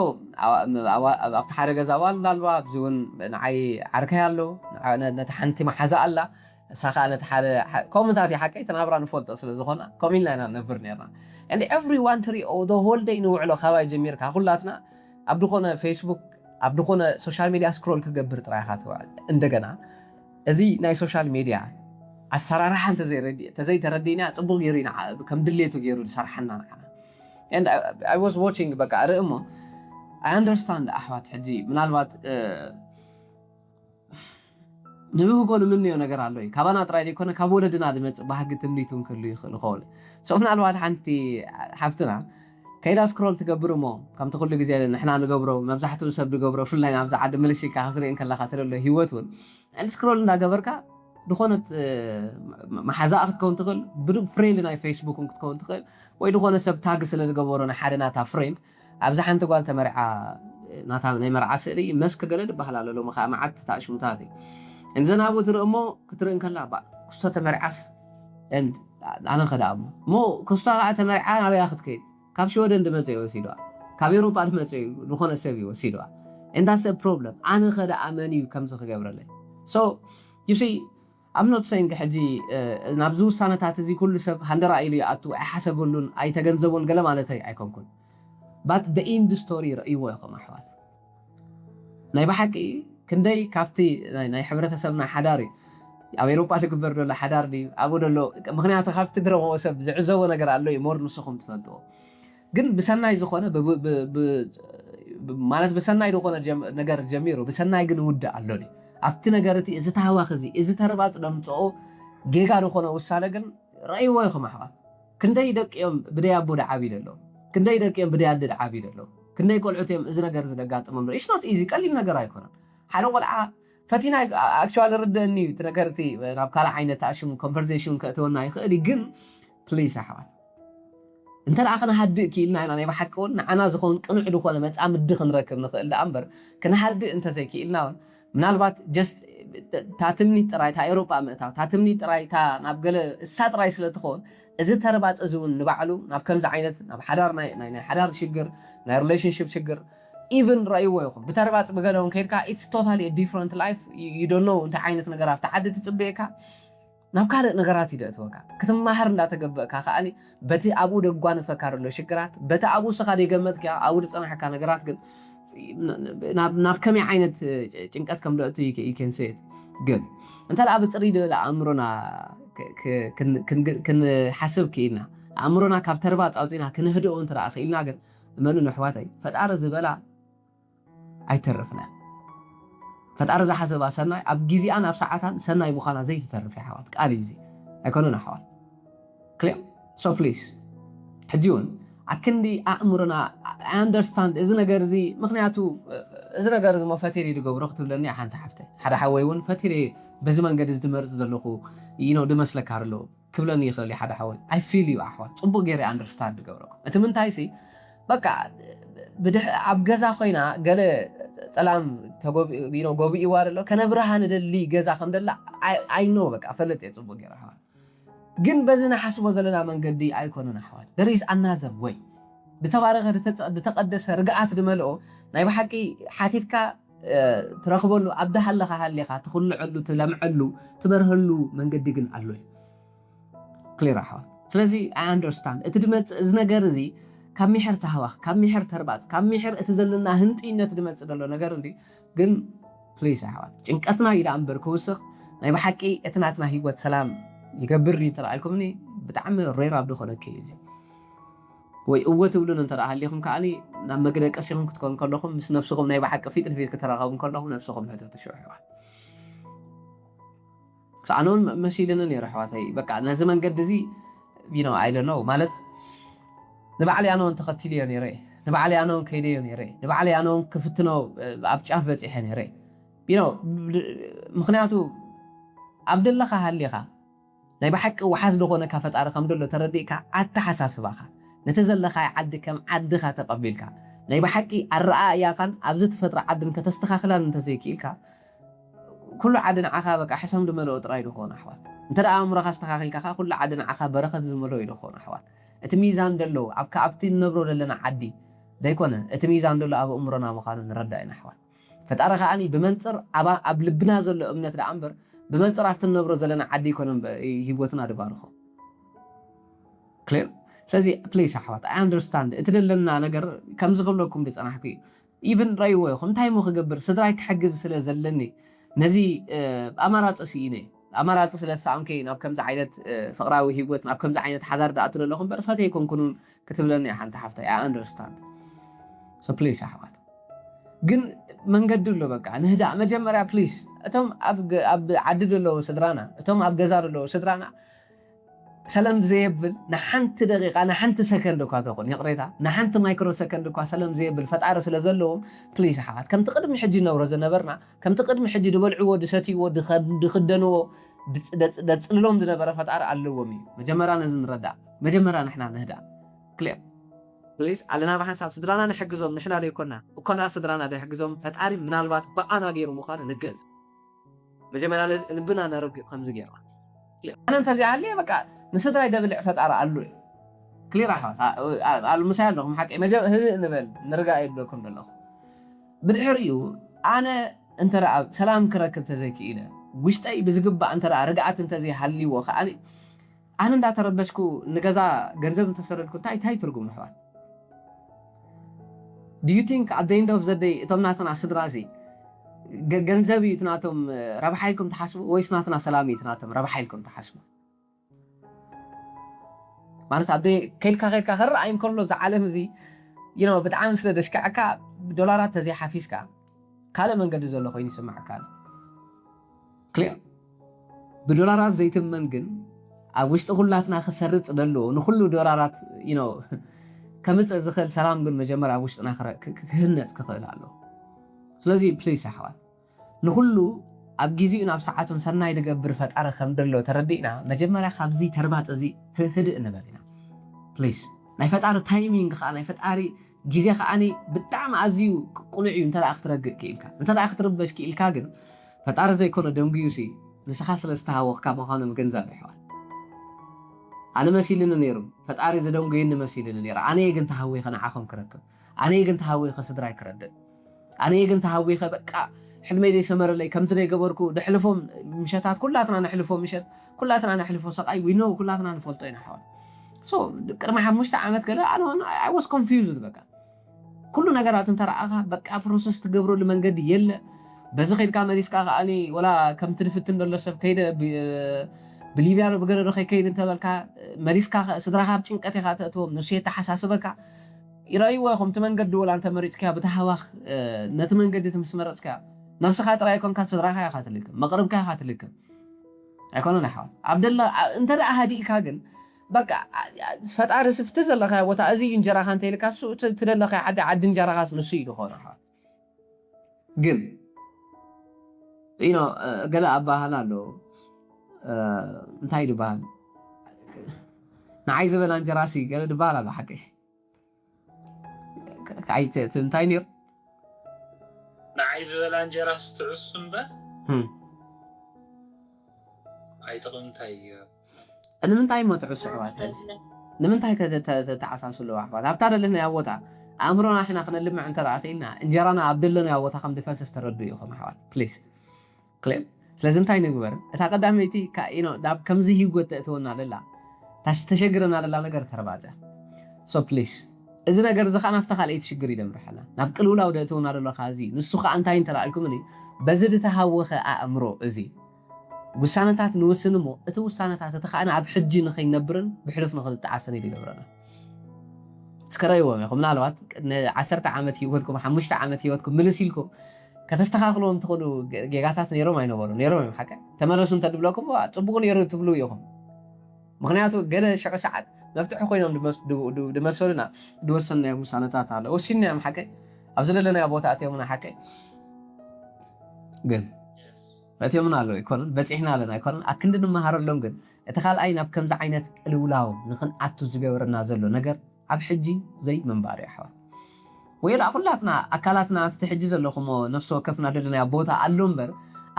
ኣብቲ ሓደ ገዛ ዋል ላልባ ብዙውን ንዓይ ዓርከይ ኣሎ ነቲ ሓንቲ ማሓዛ ኣላ ሳኻ ነቲ ሓደ ኮመንታት ሓቀይ ተናብራ ንፈልጦ ስለ ዝኾነ ከምኡ ኢልና ኢና ንነብር ነርና and everyone ትሪኦ the whole day ንውዕሎ ከባይ ጀሚርካ ኩላትና ኣብ ድኾነ ፌስቡክ ኣብ ድኾነ ሶሻል ሚድያ ስክሮል ክገብር ጥራይኻ ትውዕል እንደገና እዚ ናይ ሶሻል ሚድያ ኣሰራርሓ ተዘይተረዲና ፅቡቅ ገይሩ ኢና ከም ድሌቱ ገይሩ ዝሰርሐና ንዓና and I was watching በቃ ርእሞ I understand ኣሕዋት ሕጂ ምናልባት ንብህጎን ምንዮ ነገር ኣሎ እዩ ካባና ጥራይ ዘይኮነ ካብ ወለድና ዝመፅእ ባህጊ ትምኒቱን ክህሉ ይኽእል ይኸውን so ምናልባት ሓንቲ ሓፍትና ከይዳ ስክሮል ትገብር እሞ ከምቲ ኩሉ ግዜ ንሕና ንገብሮ መብዛሕትኡ ሰብ ዝገብሮ ብፍላይ ናብዛ ዓዲ መለሲካ ክትሪእን ከለካ ትረሎ ሂወት እውን ስክሮል እንዳገበርካ ድኾነት ማሓዛእ ክትከውን ትኽእል ብዱብ ፍሬንድ ናይ ፌስቡክ ክትከውን ትኽእል ወይ ድኾነ ሰብ ታግ ስለ ዝገበሮ ናይ ሓደ ናታ ፍሬንድ ኣብዛ ሓንቲ ጓል ተመርዓ ናታ ናይ መርዓ ስእሊ መስክ ገለ ድበሃል ኣሎ ሎሚ ከዓ መዓት ተኣሽሙታት እዩ እንዘናብኡ ትርኢ እሞ ክትርእን ከላ ክስቶ ተመርዓስ ኣነ ኸዳ እሞ ክስቶ ከዓ ተመርዓ ናበያ ክትከይድ ካብ ሽወደን ድመፀ እዩ ወሲድዋ ካብ ኤሮፓ ድመፀ እዩ ዝኾነ ሰብ እዩ ወሲድዋ and that's a problem ኣነ ኸዳ ኣመን እዩ ከምዚ ክገብረለይ so you see I'm not saying ሕጂ ናብዚ ውሳነታት እዚ ኩሉ ሰብ ሃንደራ ኢሉ ይኣቱ ኣይሓሰበሉን ኣይተገንዘቦን ገለ ማለተይ ኣይኮንኩን but the end story ረእይዎ ኢኹም ኣሕዋት ናይ ብሓቂ ክንደይ ካብቲ ናይ ሕብረተሰብና ሓዳር ኣብ ኤሮፓ ዝግበር ዘሎ ሓዳር ድዩ ኣብኡ ደሎ ምክንያቱ ካብቲ ድረኽቦ ሰብ ዝዕዘቦ ነገር ኣሎ እዩ ሞር ንስኹም ትፈልጥዎ ግን ብሰናይ ዝኾነ ማለት ብሰናይ ዝኾነ ነገር ጀሚሩ ብሰናይ ግን ውዳእ ኣሎ ድዩ ኣብቲ ነገር እቲ እዚ ታህዋኽ እዚ እዚ ተርባፅ ደምፅኦ ጌጋ ዝኾነ ውሳነ ግን ረእይዎ ኢኹም ኣሕዋት ክንደይ ደቂኦም ብደይ ኣቦ ደዓቢ ደሎ ክንደይ ደቂኦም ብደይ ኣደ ደዓቢ ደሎ ክንደይ ቆልዑት እዮም እዚ ነገር ዝደጋጥሞም it's not easy ቀሊል ነገር ኣይኮነን ሓደ ቆልዓ ፈቲና actually ርደኒ እቲ ነገር እቲ ናብ ካልእ ዓይነት ተኣሽሙ ኮንቨርሴሽን ከእትወና ይኽእል ግን ፕሊዝ ኣሕዋት እንተ ደኣ ክነሃድእ ክኢልና ኢና ናይ ብሓቂ እውን ንዓና ዝኾን ቅኑዕ ዝኾነ መፃምዲ ክንረክብ ንኽእል ዳ እምበር ክነሃድእ እንተዘይክኢልና እውን ምናልባት ጀስት ታትምኒት ጥራይ ታ ኤሮፓ ምእታው ታትምኒት ጥራይ ታ ናብ ገለ እሳ ጥራይ ስለ ትኾን እዚ ተርባፅ እዚ እውን ንባዕሉ ናብ ከምዚ ዓይነት ናብ ሓዳር ናይ ሓዳር ሽግር ናይ ሪሌሽንሽፕ ሽግር ኢቨን ረእይዎ ኢኹም ብተርባፅ ብገለ እውን ከይድካ it's totally a different life you don't know እንታይ ዓይነት ነገር ኣብቲ ዓዲ ትፅበየካ ናብ ካልእ ነገራት ይደእትወካ ክትመሃር እንዳተገበእካ ከዓኒ በቲ ኣብኡ ደጓንፈካ ዘሎ ሽግራት በቲ ኣብኡ ስኻ ደይገመትካ ኣብኡ ዝፀናሕካ ነገራት ግን ናብ ከመይ ዓይነት ጭንቀት ከም ደእቱ ይከንሰት ግን እንተ ደኣ ብፅሪ ድበለ ኣእምሮና ክንሓስብ ክኢልና ኣእምሮና ካብ ተርባፅ ኣውፂና ክንህድኦ እንተ ደኣ ክኢልና ግን እመኑ ኣሕዋተይ ፈጣሪ ዝበላ ኣይተርፍና ፈጣሪ ዝሓሰባ ሰናይ ኣብ ግዜኣን ኣብ ሰዓታን ሰናይ ምዃና ዘይትተርፍ ኣሕዋት ቃል እዚ ኣይኮነን ኣሕዋት ክሊር so please ሕጂ እውን ኣክንዲ ኣእምሮና ኣንደርስታንድ እዚ ነገር እዚ ምክንያቱ እዚ ነገር እዚ ፈቲረ ዝገብሮ ክትብለኒ ሓንቲ ሓፍተይ ሓደ ሓወይ እውን ፈቲረ በዚ መንገዲ ዝድመርፅ ዘለኹ ድመስለካ ኣሎ ክብለኒ ይኽእል ሓደ ሓወይ I feel you ኣሕዋት ፅቡቅ ገይረ ኣንደርስታንድ ዝገብረኩም እቲ ምንታይ ሲ በቃ ኣብ ገዛ ኮይና ገለ ፀላም ጎቢእዋ ኣሎ ከነብረሃ ንደሊ ገዛ ከም ደላ I know በቃ ፈለጥ ፅቡቅ ገይረ ኣሕዋት ግን በዚ ንሓስቦ ዘለና መንገዲ ኣይኮነን ኣሕዋት there is another way ብተባረኸ ዝተቀደሰ ርግኣት ድመልኦ ናይ ብሓቂ ሓቲትካ ትረኽበሉ ኣብዳ ሃለኻ ሃሊኻ ትኽልዐሉ ትለምዐሉ ትበርህሉ መንገዲ ግን ኣሎ እዩ ክሊር ኣሕዋት ስለዚ I understand እቲ ድመፅእ እዚ ነገር እዚ ካብ ምሕር ተሃዋኽ ካብ ምሕር ተርባፅ ካብ ምሕር እቲ ዘለና ህንጢነት ድመፅእ ዘሎ ነገር እንዲ ግን ፕሊዝ ኣሕዋት ጭንቀትና ኢዳ እምበር ክውስኽ ናይ ብሓቂ እቲ ናትና ሂወት ሰላም ይገብር ተራእልኩምኒ ብጣዕሚ ሬር ኣብ ድኾነኪ እዚ ወይ እወ ትብሉን እንተ ሃሊኹም ከዓኒ ናብ መግደቀሲኹም ክትኮን ከለኹም ምስ ነፍስኹም ናይ ብሓቂ ፊት ንፊት ክትራኸቡ ከለኹም ነፍስኹም ሕተት ትሽዑ ኣሕዋት ኣነውን መሲልን ነይረ ኣሕዋተይ በቃ ነዚ መንገዲ እዚ I don't know ማለት ንባዕለይ ኣነውን ተኸቲልዮ ነይረ ንባዕለይ ኣነውን ከይደዮ ነይረ ንባዕለይ ኣነውን ክፍትኖ ኣብ ጫፍ በፂሐ ነይረ ምክንያቱ ኣብ ደለኻ ሃሊኻ ናይ ብሓቂ ወሓዝ ዝኾነካ ፈጣሪ ከም ደሎ ተረዲእካ ኣተሓሳስባኻ ነቲ ዘለኻ ዓዲ ከም ዓድኻ ተቐቢልካ ናይ ብሓቂ ኣረኣእያኻን ኣብዚ ተፈጥሮ ዓድን ከተስተኻኽላን እንተዘይክኢልካ ኩሉ ዓዲ ንዓኻ በቃ ሕሰም ድመልኦ ጥራይ ድኾን ኣሕዋት እንተ ደኣ ኣእምሮኻ ኣስተኻኺልካ ኩሉ ዓዲ ንዓኻ በረኸት ዝመልኦ እዩ ድኾን ኣሕዋት እቲ ሚዛን ደሎ ኣብቲ ንነብሮ ዘለና ዓዲ ዘይኮነ እቲ ሚዛን ደሎ ኣብ እምሮና ምዃኑ ንረዳእ ኢና ኣሕዋት ፈጣሪ ከዓኒ ብመንፅር ኣብ ልብና ዘሎ እምነት ደኣ እምበር ብመንፅር ኣብቲ ንነብሮ ዘለና ዓዲ ይኮነ ሂወትና ድባርኾ ክሊር ስለዚ ፕሊስ ኣሕዋት I understand እቲ ደለና ነገር ከምዚ ክብለኩም ድፀናሕኩ እዩ ኢቨን ረእይዎ ኢኹም እንታይ ሞ ክገብር ስድራይ ክሕግዝ ስለ ዘለኒ ነዚ ኣማራፂ ሲኢነ ኣማራፂ ስለ ዝሰኣምከ ናብ ከምዚ ዓይነት ፍቕራዊ ሂወት ናብ ከምዚ ዓይነት ሓዳር ዳኣቱ ዘለኹም በር ፈተይ ኮንኩኑን ክትብለኒ ሓንቲ ሓፍተይ I understand so ፕሊስ ኣሕዋት ግን መንገዲ ኣሎ በቃ ንህዳእ መጀመርያ ፕሊስ እቶም ኣብ ዓዲ ደለዉ ስድራና እቶም ኣብ ገዛ ደለዉ ስድራና ሰላም ዘየብል ንሓንቲ ደቂቃ ንሓንቲ ሰከንድ እኳ ተኾን ይቕሬታ ንሓንቲ ማይክሮ ሰከንድ እኳ ሰላም ዘየብል ፈጣሪ ስለ ዘለዎም ፕሊስ ኣሕዋት ከምቲ ቅድሚ ሕጂ ነብሮ ዝነበርና ከምቲ ቅድሚ ሕጂ ድበልዕዎ ድሰትይዎ ድኽደንዎ ደፅልሎም ዝነበረ ፈጣሪ ኣለዎም እዩ መጀመርያ ነዚ ንረዳእ መጀመርያ ንሕና ንህዳእ ክሊር ፕሊዝ ኣለና ብሓንሳብ ስድራና ንሕግዞም ንሕና ደይኮና እኮና ስድራና ደይሕግዞም ፈጣሪ ምናልባት በኣና ገይሩ ምዃኑ ንገዝ መጀመርያ ልብና ነረጊቕ ከምዚ ገይርና ኣነ እንተዚኣ ሃልየ በቃ ንስድራይ ደብልዕ ፈጣሪ ኣሉ ክሊር ኣሕዋት ምሳይ ኣለኹም ሓቂ ህድእ ንበል ንርጋእ የድለኩም ዘለኹ ብድሕሪኡ ኣነ እንተ ደኣ ሰላም ክረክብ ተዘይክኢለ ውሽጠይ ብዝግባእ እንተ ደኣ ርግኣት እንተዘይሃልይዎ ከዓኒ ኣነ እንዳተረበሽኩ ንገዛ ገንዘብ እንተሰረድኩ እንታይ ትርጉም ኣሕዋት Do you think at the end of the day እቶም ናትና ስድራ እዚ ገንዘብ እዩ ትናቶም ረብሓ ኢልኩም ተሓስቡ ወይስ ናትና ሰላም እዩ ትናቶም ረብሓ ኢልኩም ተሓስቡ ማለት ከይድካ ክረኣይ እንከሎ ዝዓለም እዚ ብጣዕሚ ስለ ደሽካዕካ ዶላራት ተዘይሓፊዝካ ካልእ መንገዲ ዘሎ ኮይኑ ይስማዓካ ክሊር ብዶላራት ዘይትመን ግን ኣብ ውሽጢ ኩላትና ክሰርፅ ደሎ ንኩሉ ዶላራት ከምፅእ ዝኽእል ሰላም ግን መጀመርያ ኣብ ውሽጥና ክህነፅ ክኽእል ኣሎ ስለዚ ፕሊስ ኣሕዋት ንኩሉ ኣብ ጊዜኡ ናብ ሰዓቱን ሰናይ ድገብር ፈጣሪ ከም ደሎ ተረዲእና መጀመርያ ካብዚ ተርባፅ እዚ ህድእ ንበል ኢና ፕሊስ ናይ ፈጣሪ ታይሚንግ ከዓ ናይ ፈጣሪ ግዜ ከዓኒ ብጣዕሚ ኣዝዩ ቁኑዕ እዩ እንተ ደኣ ክትረግእ ክኢልካ እንተ ደኣ ክትርበሽ ክኢልካ ግን ፈጣሪ ዘይኮነ ደንጉዩሲ ንስኻ ስለ ዝተሃወኽካ ምዃኑ ምግንዛብ ኣሕዋት ኣነ መሲልኒ ነይሩ ፈጣሪ ዘደንጉየኒ መሲልኒ ነይሩ ኣነየ ግን ተሃዊኸ ንዓኹም ክረክብ ኣነየ ግን ተሃዊኸ ስድራይ ክረድእ ኣነየ ግን ተሃዊኸ በቃ ሕልመይ ደይሰመረለይ ከምዚ ደይገበርኩ ድሕልፎም ምሸታት ኩላትና ነሕልፎ ምሸት ኩላትና ነሕልፎ ሰቃይ ዊኖ ኩላትና ንፈልጦ ኢና ኣሕዋት ሶ ቅድሚ 5 ዓመት ገለ ኣነ I was confused በቃ ኩሉ ነገራት እንተረኣኻ በቃ ፕሮሰስ ትገብረሉ መንገዲ የለ በዚ ኸይድካ መሊስካ ከዓኒ ወላ ከምቲ ድፍትን ደሎ ሰብ ከይደ ብሊብያ ነው በገረዶ ከይድ እንተበልካ መሊስካ ስድራኻ ኣብ ጭንቀት ኢኻ ተእትዎም ንሱ የተሓሳስበካ ይረኣይዎ ኢኹም እቲ መንገዲ ወላ እንተ መሪፅካ ብተሃዋኽ ነቲ መንገዲ እቲ ምስ መረፅካ ነብስኻ ጥራይ ኮንካ ስድራኻ ኢኻ ትልክም መቕረብካ ኢኻ ትልክም ኣይኮነን ኣሕዋት ኣብ ደላ እንተ ደኣ ሃዲእካ ግን በቃ ፈጣሪ ስፍቲ ዘለኻ ቦታ እዚ እንጀራኻ እንተይልካ እሱ ትደለኻ ዓዲ እንጀራኻስ ንሱ እዩ ዝኾነ ኣሕዋት ግን ገለ ኣባህላ ኣሎ እንታይ ድባሃል ንዓይ ዝበላ እንጀራሲ ገለ ድባሃል ኣሎ ሓቂ እንታይ ነይሩ ንዓይ ዝበላ እንጀራስ ትዕሱ እምበር ኣይጥቕምታይ ንምንታይ ሞ ትዕሱ ኣሕዋት ንምንታይ ተተዓሳስሉ ኣሕዋት ኣብታ ደለናያ ቦታ ኣእምሮና ሕና ክነልምዕ እንተረኣ ክኢልና እንጀራና ኣብ ደለናያ ቦታ ከም ድፈሰስ ተረዱ ኢኹም ኣሕዋት ፕሊዝ ክሊር ስለዚ እንታይ ንግበር እታ ቀዳመይቲ ናብ ከምዚ ሂወት ተእትወና ደላ تشجرنا على ነገር ተርባዘ so please እዚ ነገር እዚ ኻናፍታ ካልአይ ትሽግር ይደምርሐና ናብ ቅልውላ ወደተውና ለኻ እዚ ንሱ ኸ አንታይ እንተላልኩም እኔ በዝድ ተሃወኸ አእምሮ እዚ ውሳነታት ንወስንሞ እቲ ውሳነታት ተኻና ኣብ ሕጂ ንኸይነብርን ብሕልፍ ንኽልጣዓሰን ይገብረና ስከራይዎም ይኹም ምናልባት 10 ዓመት ህይወትኩም 5 ዓመት ህይወትኩም ምልሲልኩም ከተስተኻኽሎም ትኽእሉ ጌጋታት ነይሮም አይነበሩም ነይሮም ሓቀ ተመለሱ እንተድብለኩም ጽቡቕ ነይሩ ትብሉ ይኹም ምክንያቱ ገለ ሽዑ ሰዓት መፍትሒ ኮይኖም ድመሰሉና ድወሰና ውሳነታት አለ ወሲና ያም ሓቀ ኣብ ዘለለና ቦታ ኣትየሙና ሓቀ ግን ኣትየሙና ኣሎ ይኮነን በፂሕና ኣለና ይኮነን ኣክንዲ ንመሃረሎም ግን እቲ ካልኣይ ናብ ከምዚ ዓይነት ቅልውላው ንኽንኣቱ ዝገበረና ዘሎ ነገር ኣብ ሕጂ ዘይ መንባር ይሓዋ ወይላ ኩላትና ኣካላትና ኣብቲ ሕጂ ዘለኹሞ ነፍሲ ወከፍና ደለና ቦታ ኣሎ እምበር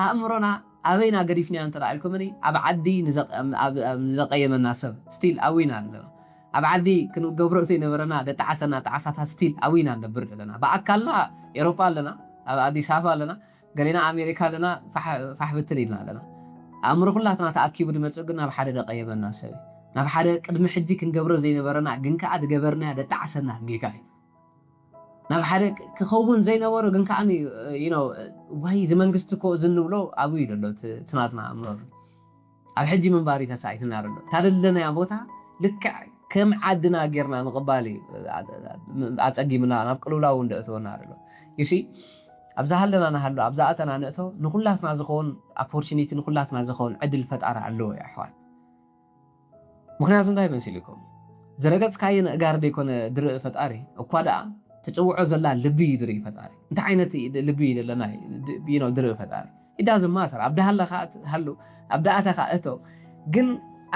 ኣእምሮና ኣበይና ገዲፍና እንተላልኩም እኔ ኣብ ዓዲ ንዘቀየመና ሰብ ስቲል ኣዊና ኣለና ኣብ ዓዲ ክንገብሮ ዘይነበረና ደጣዓሰና ጣዓሳታት ስቲል ኣዊና ነብር ኣለና ብኣካልና ኤሮፓ ኣለና ኣብ ኣዲስ ኣበባ ኣለና ገሌና ኣሜሪካ ኣለና ፋሕ ብትን ኢልና ኣለና ኣእምሮ ኩላትና ተኣኪቡ ድመፅእ ግን ናብ ሓደ ደቀየመና ሰብ ናብ ሓደ ቅድሚ ሕጂ ክንገብሮ ዘይነበረና ግን ከዓ ድገበርና ደጣዓሰና ጌጋ ናብ ሓደ ክኸውን ዘይነበሮ ግን ከዓ ዋይ ዝመንግስቲ ኮ ዝንብሎ ኣብኡ ይደሎ ትናትና ኣእምሮ ኣብ ሕጂ መንባሪ ተሳኢትና ኣሎ ታደለናያ ቦታ ልክዕ ከም ዓድና ጌርና ንቕባሊ ኣፀጊምና ናብ ቅልውላው እንደእተወና ኣሎ ዩሲ ኣብዛ ሃለና ናሃሎ ኣብዛ ኣተና ንእቶ ንኩላትና ዝኸውን ኦፖርቹኒቲ ንኩላትና ዝኸውን ዕድል ፈጣሪ ኣለዎ ኣሕዋት ምክንያቱ እንታይ መሲል ኢኩም ዝረገፅካየ ንእጋር ደይኮነ ድርኢ ፈጣሪ እኳ ደኣ ተፅውዖ ዘላ ልቢ ድርኢ ፈጣሪ እንታይ ዓይነት ልቢ ለና ድርኢ ፈጣሪ ኢዳዝ ማተር ኣብ ዳሃለኻ ሃሉ ኣብ ዳኣተኻ እቶ ግን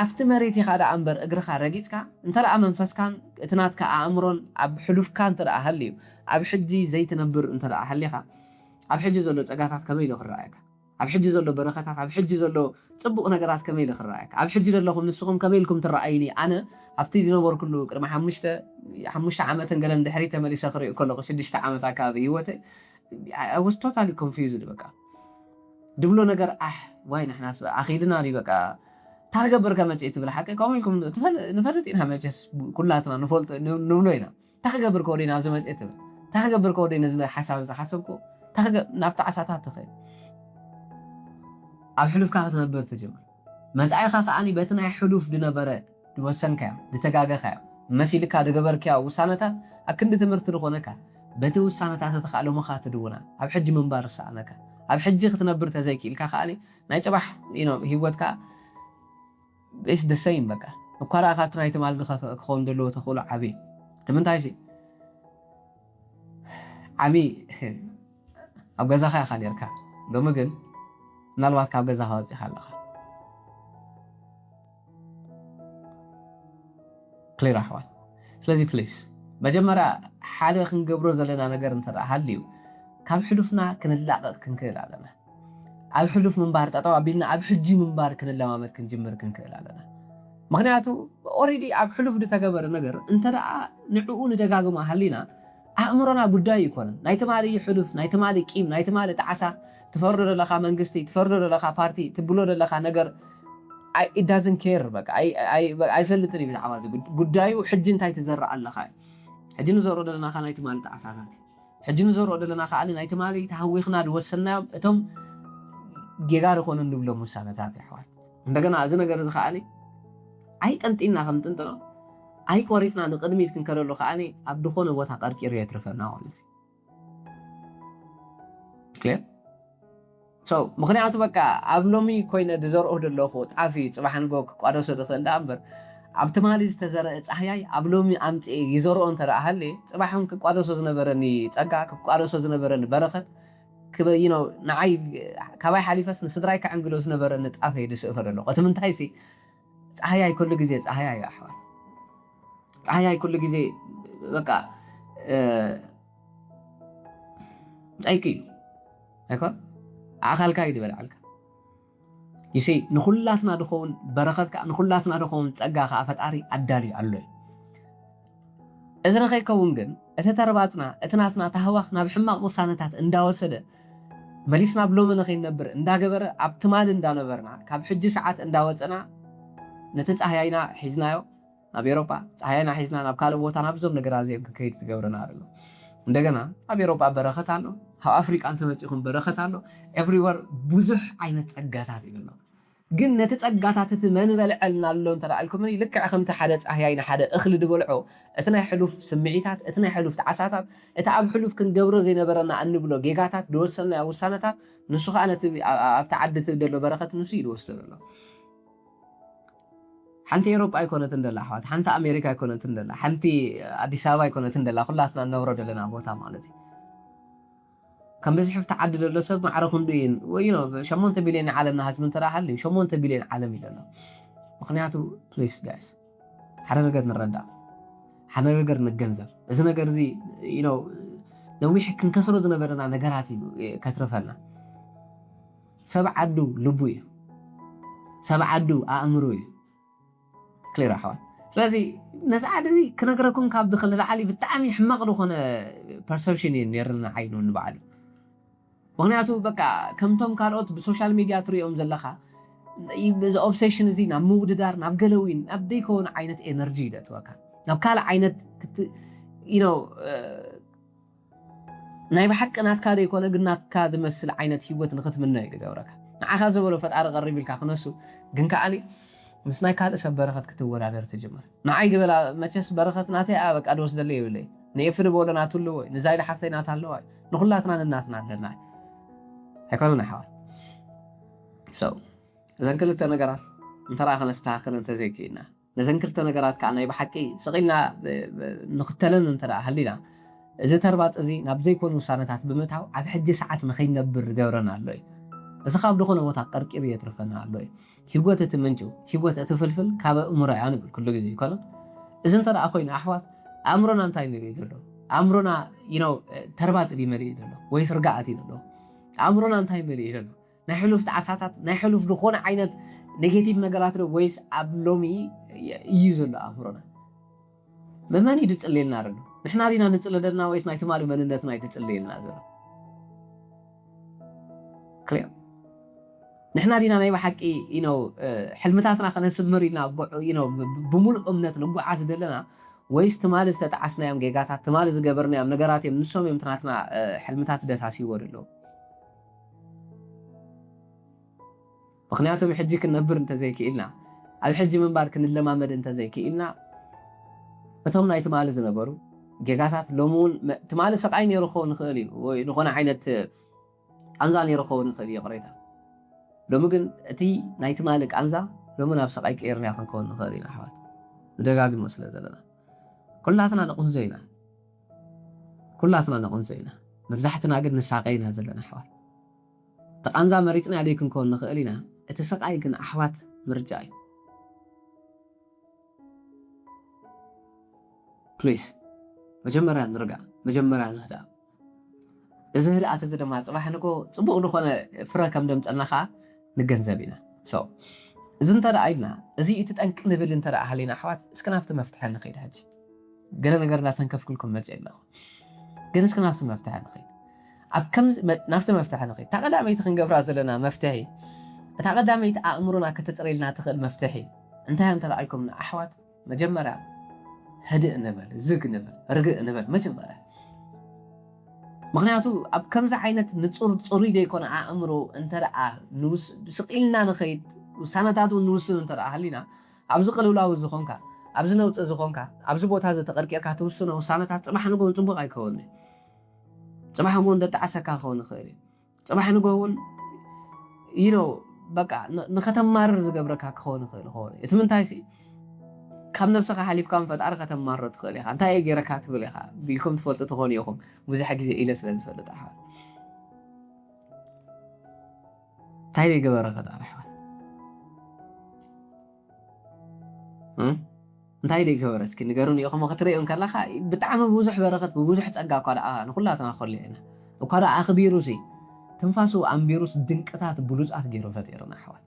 ኣብቲ መሬት ኢኻ ደኣ እምበር እግርኻ ረጊፅካ እንተደኣ መንፈስካን እትናትካ ኣእምሮን ኣብ ሕሉፍካ እንተደኣ ሃልዩ ኣብ ሕጂ ዘይትነብር እንተደኣ ሃሊኻ ኣብ ሕጂ ዘሎ ፀጋታት ከመይ ኢሉ ክረኣየካ ኣብ ሕጂ ዘሎ በረኸታት ኣብ ሕጂ ዘሎ ፅቡቕ ነገራት ከመይ ኢሉ ክረኣየካ ኣብ ሕጂ ዘለኹም ንስኹም ከመይ ኢልኩም ትረኣዩኒ ኣነ ኣብቲ ዝነበርኩሉ ቅድሚ 5 ዓመትን ገለን ድሕሪ ተመሊሰ ክሪኦ ከለኹ 6 ዓመት ኣካባቢ ህይወተይ I was totally confused በቃ ድብሎ ነገር ዋይ ንሕና ኣኺድና በቃ ታገበር ከመጽእ ትብል ሓቀ ከምልኩም ንፈልጥ ኢና መቸስ ኩላትና ንፈልጥ ንብሎ ኢና ታገበር ከወዲና ኣብ ዘመጽእ ትብል ታገበር ከወዲና ዝለ ሓሳብ ተሓሰብኩ ናብቲ ዓሳታት ትኸይድ ኣብ ሕሉፍካ ክትነብር ትጀምር መጽኣይኻ ከዓኒ በቲ ናይ ሕሉፍ ድነበረ ድወሰንካዮ ድተጋገኻዮ መሲልካ ድገበርካዮ ውሳነታት ኣክንዲ ትምህርቲ ዝኾነካ በቲ ውሳነታት ተኻእሎምኻ ትድውና ኣብ ሕጂ ምንባር ሰኣነካ ኣብ ሕጂ ክትነብር ተዘይክኢልካ ከዓኒ ናይ ፅባሕ ህይወትካ it's the same በቃ እኳ ደኣ ካብቲ ናይቲ ማልዲ ክኸውን ዘለዎ ተኽእሎ ዓብዪ ትምንታይ ዓብዪ ኣብ ገዛኻ ኢኻ ነርካ ሎሚ ግን ምናልባት ካብ ገዛኻ ወፂኻ ኣለኻ ክሊር ኣሕዋት ስለዚ ፕሊስ መጀመርያ ሓደ ክንገብሮ ዘለና ነገር እንተደኣ ሃልዩ ካብ ሕሉፍና ክንላቐቕ ክንክእል ኣለና ኣብ ሕሉፍ ምንባር ጠጠው ኣቢልና ኣብ ሕጂ ምንባር ክንለማመድ ክንጅምር ክንክእል ኣለና ምክንያቱ ኦሬዲ ኣብ ሕሉፍ ድተገበረ ነገር እንተደኣ ንዕኡ ንደጋግሞ ሃሊና ኣእምሮና ጉዳይ ይኮነን ናይቲ ማሊ ሕሉፍ ናይቲ ማሊ ቂም ናይቲ ማሊ ጣዓሳ ትፈርዶ ዘለኻ መንግስቲ ትፈርዶ ዘለኻ ፓርቲ ትብሎ ዘለኻ ነገር it doesn't care በቃ ኣይፈልጥን እዩ ብዛዕባ እዚ ጉዳዩ ሕጂ እንታይ ትዘርእ ኣለኻ ሕጂ ንዘርኦ ዘለና ናይቲ ማሊ ጣዓሳታት ሕጂ ንዘርኦ ዘለና ከዓኒ ናይቲ ማሊ ተሃዊኽና ድወሰናዮም እቶም ጌጋር ኾኑ ንብሎም ውሳነታት ይሕዋት እንደገና እዚ ነገር እዚ ከዓኒ ኣይጠንጢና ክንጥንጥኖ ኣይቆሪፅና ንቅድሚት ክንከደሉ ከዓኒ ኣብ ድኾነ ቦታ ቀርቂሩ የትርፈና ማለት ክሊር ምክንያቱ በቃ ኣብ ሎሚ ኮይነ ድዘርኦ ደለኹ ጣፊ ፅባሕ ንጎ ክቋደሶ ትኽእል ዳ እምበር ኣብቲ ማሊ ዝተዘርአ ፀሕያይ ኣብ ሎሚ ኣምፂ ይዘርኦ እንተደኣ ሃልየ ፅባሕን ክቋደሶ ዝነበረኒ ፀጋ ክቋደሶ ዝነበረኒ በረኸት ንዓይ ካባይ ሓሊፈስ ንስድራይ ከዕንግሎ ዝነበረ ንጣፈይ ድስእፈር ኣለኹ እቲ ምንታይ ፀሓያይ ኩሉ ግዜ ፀሓያይ ኣሕዋት ፀሓያይ ኩሉ ግዜ በቃ ጨይቂ እዩ ኣይኮን ኣኻልካ እዩ ድበልዓልካ ይሲ ንኩላትና ድኸውን በረኸት ከዓ ንኩላትና ድኸውን ፀጋ ከዓ ፈጣሪ ኣዳልዩ ኣሎ እዩ እዚ ንኸይከውን ግን እቲ ተርባፅና እቲ ናትና ተሃዋኽ ናብ ሕማቕ ውሳነታት እንዳወሰደ መሊስና ብሎሚ ንኸይነብር እንዳገበረ ኣብ ትማል እንዳነበርና ካብ ሕጂ ሰዓት እንዳወፀና نتتصحينا حزنايو ናብ ኤሮጳ ፀሓይና ሒዝና ናብ ካልእ ቦታ ናብዞም ነገራት እዚኦም ክንከይድ ትገብረና ኣሎ እንደገና ኣብ ኤሮጳ በረኸት ኣሎ ኣብ ኣፍሪቃ እንተመፂኹም በረኸት ኣሎ ኤቭሪዌር ብዙሕ ዓይነት ፀጋታት እዩ ኣሎ ግን ነቲ ፀጋታት እቲ መን በልዐልና ኣሎ እንተደኣልኩም ልክዕ ከምቲ ሓደ ፀሓይና ሓደ እኽሊ ድበልዖ እቲ ናይ ሕሉፍ ስምዒታት እቲ ናይ ሕሉፍ ተዓሳታት እቲ ኣብ ሕሉፍ ክንገብሮ ዘይነበረና እንብሎ ጌጋታት ድወሰልና ውሳነታት ንሱ ከዓ ነቲ ኣብቲ ዓዲ ደሎ በረኸት ንሱ እዩ ድወስዶ ዘሎ ሓንቲ ኤሮጳ ኣይኮነት እንደላ ኣሕዋት ሓንቲ ኣሜሪካ ኣይኮነት እንደላ ሓንቲ ኣዲስ ኣበባ ኣይኮነት እንደላ ኩላትና ነብሮ ዘለና ቦታ ማለት እዩ ከም በዚ ሕፍቲ ዓዲ ደሎ ሰብ ማዕረ ክንዱ እዩ 8 ቢልዮን ዓለምና ህዝቢ እንተዳሓልዩ 8 ቢልዮን ዓለም እዩ ዘሎ ምክንያቱ ፕሊስ ጋይስ ሓደ ነገር ንረዳእ ሓደ ነገር ንገንዘብ እዚ ነገር እዚ ነዊሕ ክንከስሮ ዝነበረና ነገራት እዩ ከትረፈልና ሰብ ዓዱ ልቡ እዩ ሰብ ዓዱ ኣእምሮ እዩ كلير أحوال ስለዚህ ነዛ ዓዲ ክነግረኩም ካብ ድኽእል ላዓሊ ብጣዕሚ ሕማቕ ዝኾነ ፐርሰፕሽን የርና ዓይኑ ንበዓሉ ምክንያቱ በቃ ከምቶም ካልኦት ብሶሻል ሚድያ ትሪኦም ዘለኻ እዚ ኦብሴሽን እዚ ናብ ምውድዳር ናብ ገለዊን ናብ ደይኮነ ዓይነት ኤነርጂ ይደትወካ ናብ ካልእ ዓይነት ናይ ብሓቂ ናትካ ደይኮነ ግን ናትካ ዝመስል ዓይነት ሂወት ንኽትምነ እዩ ዝገብረካ ንዓኻ ዝበሎ ፈጣሪ ቀሪብ ኢልካ ክነሱ ግን ከዓኒ ምስ ናይ ካልእ ሰብ በረኸት ክትወዳደር ትጅምር ንዓይ ግበላ መቸስ በረኸት ናተይ በቃ ድወስደለ ይብለይ ንኤፍሪ በሎ ናትሉ ወይ ንዛይዳ ሓፍተይ ናት ኣለዋ ንኹላትና ንናትና ኣለና ኣይኮነን ኣሕዋት እዘን ክልተ ነገራት እንተረኣ ከነስተኻኽል እንተዘይክኢልና ነዘን ክልተ ነገራት ከዓ ናይ ብሓቂ ስቒልና ንኽተለን እንተደኣ ሃሊና እዚ ተርባፅ እዚ ናብ ዘይኮኑ ውሳነታት ብምእታው ኣብ ሕጂ ሰዓት ንኸይነብር ገብረና ኣሎ እዩ እዚ ካብ ድኾነ ቦታ ቀርቂሩ የትርፈና ኣሎ እዩ ሂወት እቲ ምንጩ ሂወት እቲ ፍልፍል ካብ እምሮ እያ ንብል ኩሉ ግዜ ይኮነን እዚ እንተደኣ ኮይኑ ኣሕዋት ኣእምሮና እንታይ ንርኢ ዘሎ ኣእምሮና ተርባፅ መሊእ ዘሎ ወይስ ርጋኣት እዩ ዘሎ ኣእምሮና እንታይ መሊእ ዘሎ ናይ ሕሉፍ ተዓሳታት ናይ ሕሉፍ ዝኾነ ዓይነት ኔጌቲቭ ነገራት ዶ ወይስ ኣብ ሎሚ እዩ ዘሎ ኣእምሮና መመን እዩ ድፅልየልና ዘሎ ንሕና ዲና ንፅልደልና ወይስ ናይ ትማሊ መንነትና እዩ ድፅልየልና ዘሎ ክሊር ንሕና ዲና ናይ ብሓቂ ሕልምታትና ከነስምር ኢልና ብምሉእ እምነት ንጓዓዝ ዘለና ወይስ ትማሊ ዝተጣዓስናዮም ጌጋታት ትማሊ ዝገበርናዮም ነገራት እዮም ንሶም እዮም ትናትና ሕልምታት ደታሲዎ ደለዉ ምክንያቱም ሕጂ ክንነብር እንተዘይክኢልና ኣብ ሕጂ ምንባር ክንለማመድ እንተዘይክኢልና እቶም ናይ ትማሊ ዝነበሩ ጌጋታት ሎሚ እውን ትማሊ ሰብኣይ ነይሩ ክኸውን ንኽእል እዩ ወይ ዝኾነ ዓይነት ቃንዛ ነይሩ ክኸውን ንኽእል እዩ ቅሬታ ሎሚ ግን እቲ ናይ ትማሊ ቃንዛ ሎሚ ናብ ሰብኣይ ቀይርና ክንከውን ንኽእል ኢና ኣሕዋት ንደጋግሞ ስለ ዘለና ኩላትና ንቕንዞ ኢና ኩላትና ንቕንዞ ኢና መብዛሕትና ግን ንሳቀይና ዘለና ኣሕዋት ተቃንዛ መሪፅና ያለይ ክንከውን ንኽእል ኢና እቲ ሰቃይ ግን ኣሕዋት ምርጫ እዩ ፕሊስ መጀመርያ ንርጋእ መጀመርያ ንህዳእ እዚ ህድኣት እዚ ድማ ፅባሕ ንጎ ፅቡቕ ዝኾነ ፍረ ከም ደምፀልና ከዓ ንገንዘብ ኢና እዚ እንተደኣ ኢልና እዚ እቲ ጠንቂ ንብል እንተደኣ ሃሊና ኣሕዋት እስኪ ናብቲ መፍትሒ ንኸይድ ሕጂ ገለ ነገር እንዳተንከፍክልኩም መፅእ ኣለኹ ግን እስኪ ናብቲ መፍትሒ ንኸይድ ኣብ ከምዚ ናብቲ መፍትሒ ንኸይድ እታ ቀዳመይቲ ክንገብራ ዘለና መፍትሒ እታ ቀዳመይቲ ኣእምሮና ከተፅረየልና ትኽእል መፍትሒ እንታይ እንተደኣ ኢልኩምና ኣሕዋት መጀመርያ ህድእ ንበል ዝግ ንበል ርግእ ንበል መጀመርያ ምክንያቱ ኣብ ከምዚ ዓይነት ንፁር ፅሩይ ደይኮነ ኣእምሮ እንተደኣ ስቂልና ንኸይድ ውሳነታት ንውስን እንተደኣ ሃሊና ኣብዚ ቅልውላዊ ዝኾንካ ኣብዚ ነውፅእ ዝኾንካ ኣብዚ ቦታ ዝተቐርቂርካ ትውስኖ ውሳነታት ፅባሕ ንጎ ፅቡቕ ኣይከውኒ ፅባሕ ንጎ እንደተዓሰካ ክኸውን ይኽእል እዩ ፅባሕ ንጎ እውን በቃ ንኸተማርር ዝገብረካ ክኸውን ይኽእል ይኸውን እቲ ምንታይ ካብ ነብስኻ ሓሊፍካ ፈጣሪ ከተማርሮ ትኽእል ኢኻ እንታይ እየ ገይረካ ትብል ኢኻ ኢልኩም ትፈልጡ ትኾኑ ኢኹም ብዙሕ ግዜ ኢለ ስለ ዝፈልጥ ኣሕዋት እንታይ ደይገበረ ፈጣሪ ኣሕዋት እንታይ ደይገበረ እስኪ ንገሩን ኢኹም ክትሪኦም ከለኻ ብጣዕሚ ብብዙሕ በረኸት ብብዙሕ ፀጋ እኳ ደኣ ንኩላትና ክኸልዮ ኢና እኳ ደኣ ኣኽቢሩሲ ትንፋሱ ኣንቢሩስ ድንቅታት ብሉፃት ገይሩ ፈጢሩና ኣሕዋት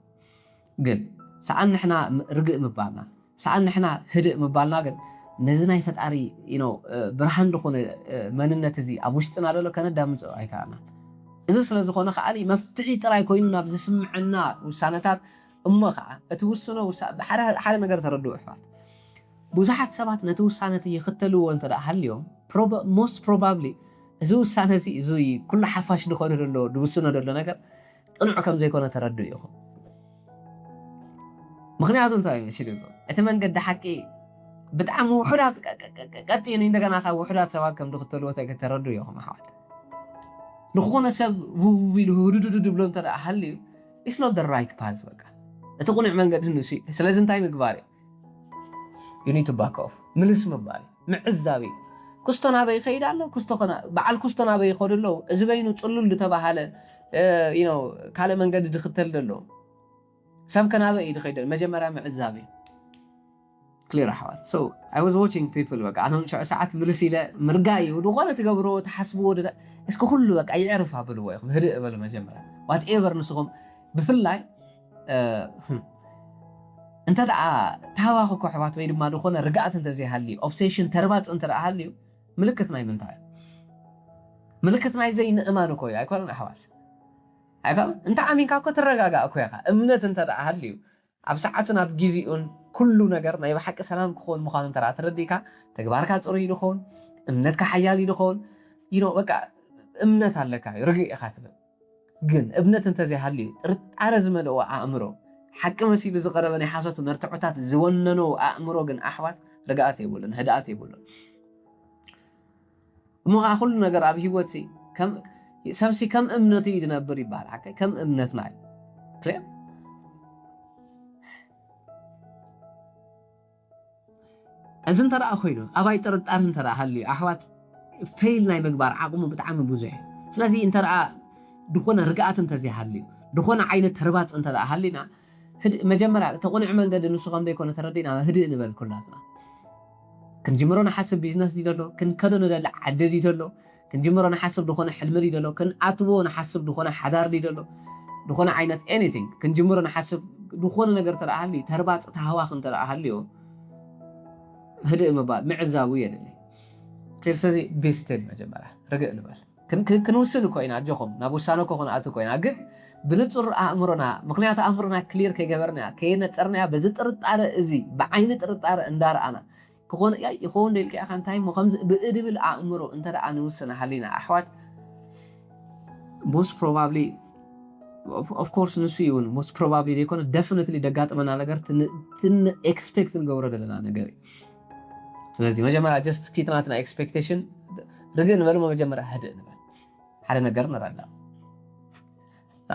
ግን ሰኣን ንሕና ርግእ ምባልና ሰኣን ንሕና ህድእ ምባልና ግን ነዚ ናይ ፈጣሪ ብርሃን ዝኾነ መንነት እዚ ኣብ ውሽጥና ደሎ ከነዳምፅኦ ኣይከኣልና እዚ ስለ ዝኾነ ከዓኒ መፍትሒ ጥራይ ኮይኑ ናብ ዝስምዐና ውሳነታት እሞ ከዓ እቲ ውስኖ ሓደ ነገር ተረድኡ ኣሕዋት ብዙሓት ሰባት ነቲ ውሳነ እቲ ይኽተልዎ እንተደኣ ሃልዮም most probably እዚ ውሳነ እዚ እዙይ ኩሉ ሓፋሽ ዝኮነ ዘሎ ዝውስኖ ዘሎ ነገር ቅኑዕ ከም ዘይኮነ ተረድኡ ኢኹም ምክንያቱ እንታይ ይመስለኩም እቲ መንገዲ ሓቂ ብጣዕሚ ውሑዳት ቀጥየን እንደገና ካብ ውሑዳት ሰባት ከም ዝኽተልዎ ተረድኡ ኢኹም ኣሕዋት ንኾነ ሰብ ኢሉ ውድድድ ብሎ እንተደኣ ሃልዩ it's not the right path በቃ እቲ ቁኑዕ መንገዲ ንሱ ስለዚ እንታይ ምግባር you need to back off ምልስ ምባል ምዕዛቢ ክስቶ ናበይ ይኸይድ ኣሎ ክስቶ ኮና በዓል ክስቶ ናበይ ይኸድ ኣሎ እዚ በይኑ ፅሉል ዝተባሃለ ካልእ መንገዲ ዝኽተል ዘሎ ሰብ ከናበይ ይኸይድ መጀመርያ ምዕዛቢ clear ኣሕዋት so I was watching people በቃ ኣነም ሸዑ ሰዓት ምልስ ኢለ ምርጋይ ወደኾነ ትገብሮ ተሓስብዎ እስኪ ኩሉ በቃ ይዕርፍ ኣብልዎ ኢኹም ህድእ በሉ መጀመርያ whatever ንስኹም ብፍላይ እንተ ደኣ ተሃዋኽኩ ኣሕዋት ወይ ድማ ዝኾነ ርግኣት እንተዘይሃልዩ ኦብሴሽን ተርባፅ እንተደኣ ሃልዩ ምልክት ናይ ምንታይ ምልክት ናይ ዘይምእማን እኮ እዩ ኣይኮነን ኣሕዋት ኣይኮነን እንተ ኣሚንካ እኮ ትረጋጋእ እኮ ኢኻ እምነት እንተ ደኣ ሃልዩ ኣብ ሰዓቱን ኣብ ጊዜኡን ኩሉ ነገር ናይ ብሓቂ ሰላም ክኾን ምዃኑ እንተ ደኣ ተረዲእካ ተግባርካ ፅሩይ ድኾን እምነትካ ሓያል ድኾን በቃ እምነት ኣለካ ርግእ ኢኻ ትብል ግን እምነት እንተዘይሃልዩ ጥርጣረ ዝመልኦ ኣእምሮ ሓቂ መሲሉ ዝቐረበ ናይ ሓሶት መርትዖታት ዝወነኑ ኣእምሮ ግን ኣሕዋት ርግኣት የብሉን ህድኣት የብሉን እሞ ከዓ ኩሉ ነገር ኣብ ሂወት ሰብሲ ከም እምነቱ እዩ ዝነብር ይበሃል ሓቀይ ከም እምነትና እዩ ክልር እዚ እንተደኣ ኮይኑ ኣባይ ጥርጣረ እንተደኣ ሃልዩ ኣሕዋት ፌይል ናይ ምግባር ዓቕሙ ብጣዕሚ ብዙሕ ስለዚ እንተደኣ ድኾነ ርግኣት እንተዘይሃልዩ ድኾነ ዓይነት ተርባፅ እንተደኣ ሃሊና መጀመርያ ተቁንዕ መንገዲ ንሱ ከም ዘይኮነ ተረዲእና ህድእ ንበል ኩላትና ክንጅምሮ ንሓስብ ቢዝነስ ዲ ደሎ ክንከዶ ንደሊ ዓዲ ዲ ደሎ ክንጅምሮ ንሓስብ ድኾነ ሕልሚ ዲ ደሎ ክንኣትዎ ንሓስብ ድኾነ ሓዳር ዲ ደሎ ድኾነ ዓይነት ኤኒቲንግ ክንጅምሮ ንሓስብ ድኾነ ነገር ተደኣ ሃልዩ ተርባፅ ተሃዋኽ እንተደኣ ሃልዩ ህድእ ምባል ምዕዛቡ የድሊ ክልር ስለዚ ቤስተል መጀመርያ ርግእ ንበል ክንውስን እኮ ኢና ኣጆኹም ናብ ውሳነ እኮ ክንኣቱ ኮይና ግን ብንጹር ኣእምሮና ምክንያቱ ኣእምሮና ክሊር ከይገበርና ከየነፀርናያ በዚ ጥርጣረ እዚ ብዓይኒ ጥርጣረ እንዳርኣና ክኾነ ይኸውን ደልካ ኢኻ እንታይ ሞ ከምዚ ብእድብል ኣእምሮ እንተደኣ ንውስነ ሃሊና ኣሕዋት most probably of course ንሱ እውን most probably ዘይኮነ definitely ደጋጥመና ነገር ኤክስፔክት ንገብሮ ዘለና ነገር እዩ ስለዚ መጀመርያ ጀስት ኪትናትና ኤክስፔክቴሽን ርግእ ንበል መጀመርያ ህድእ ንበል ሓደ ነገር ንረዳ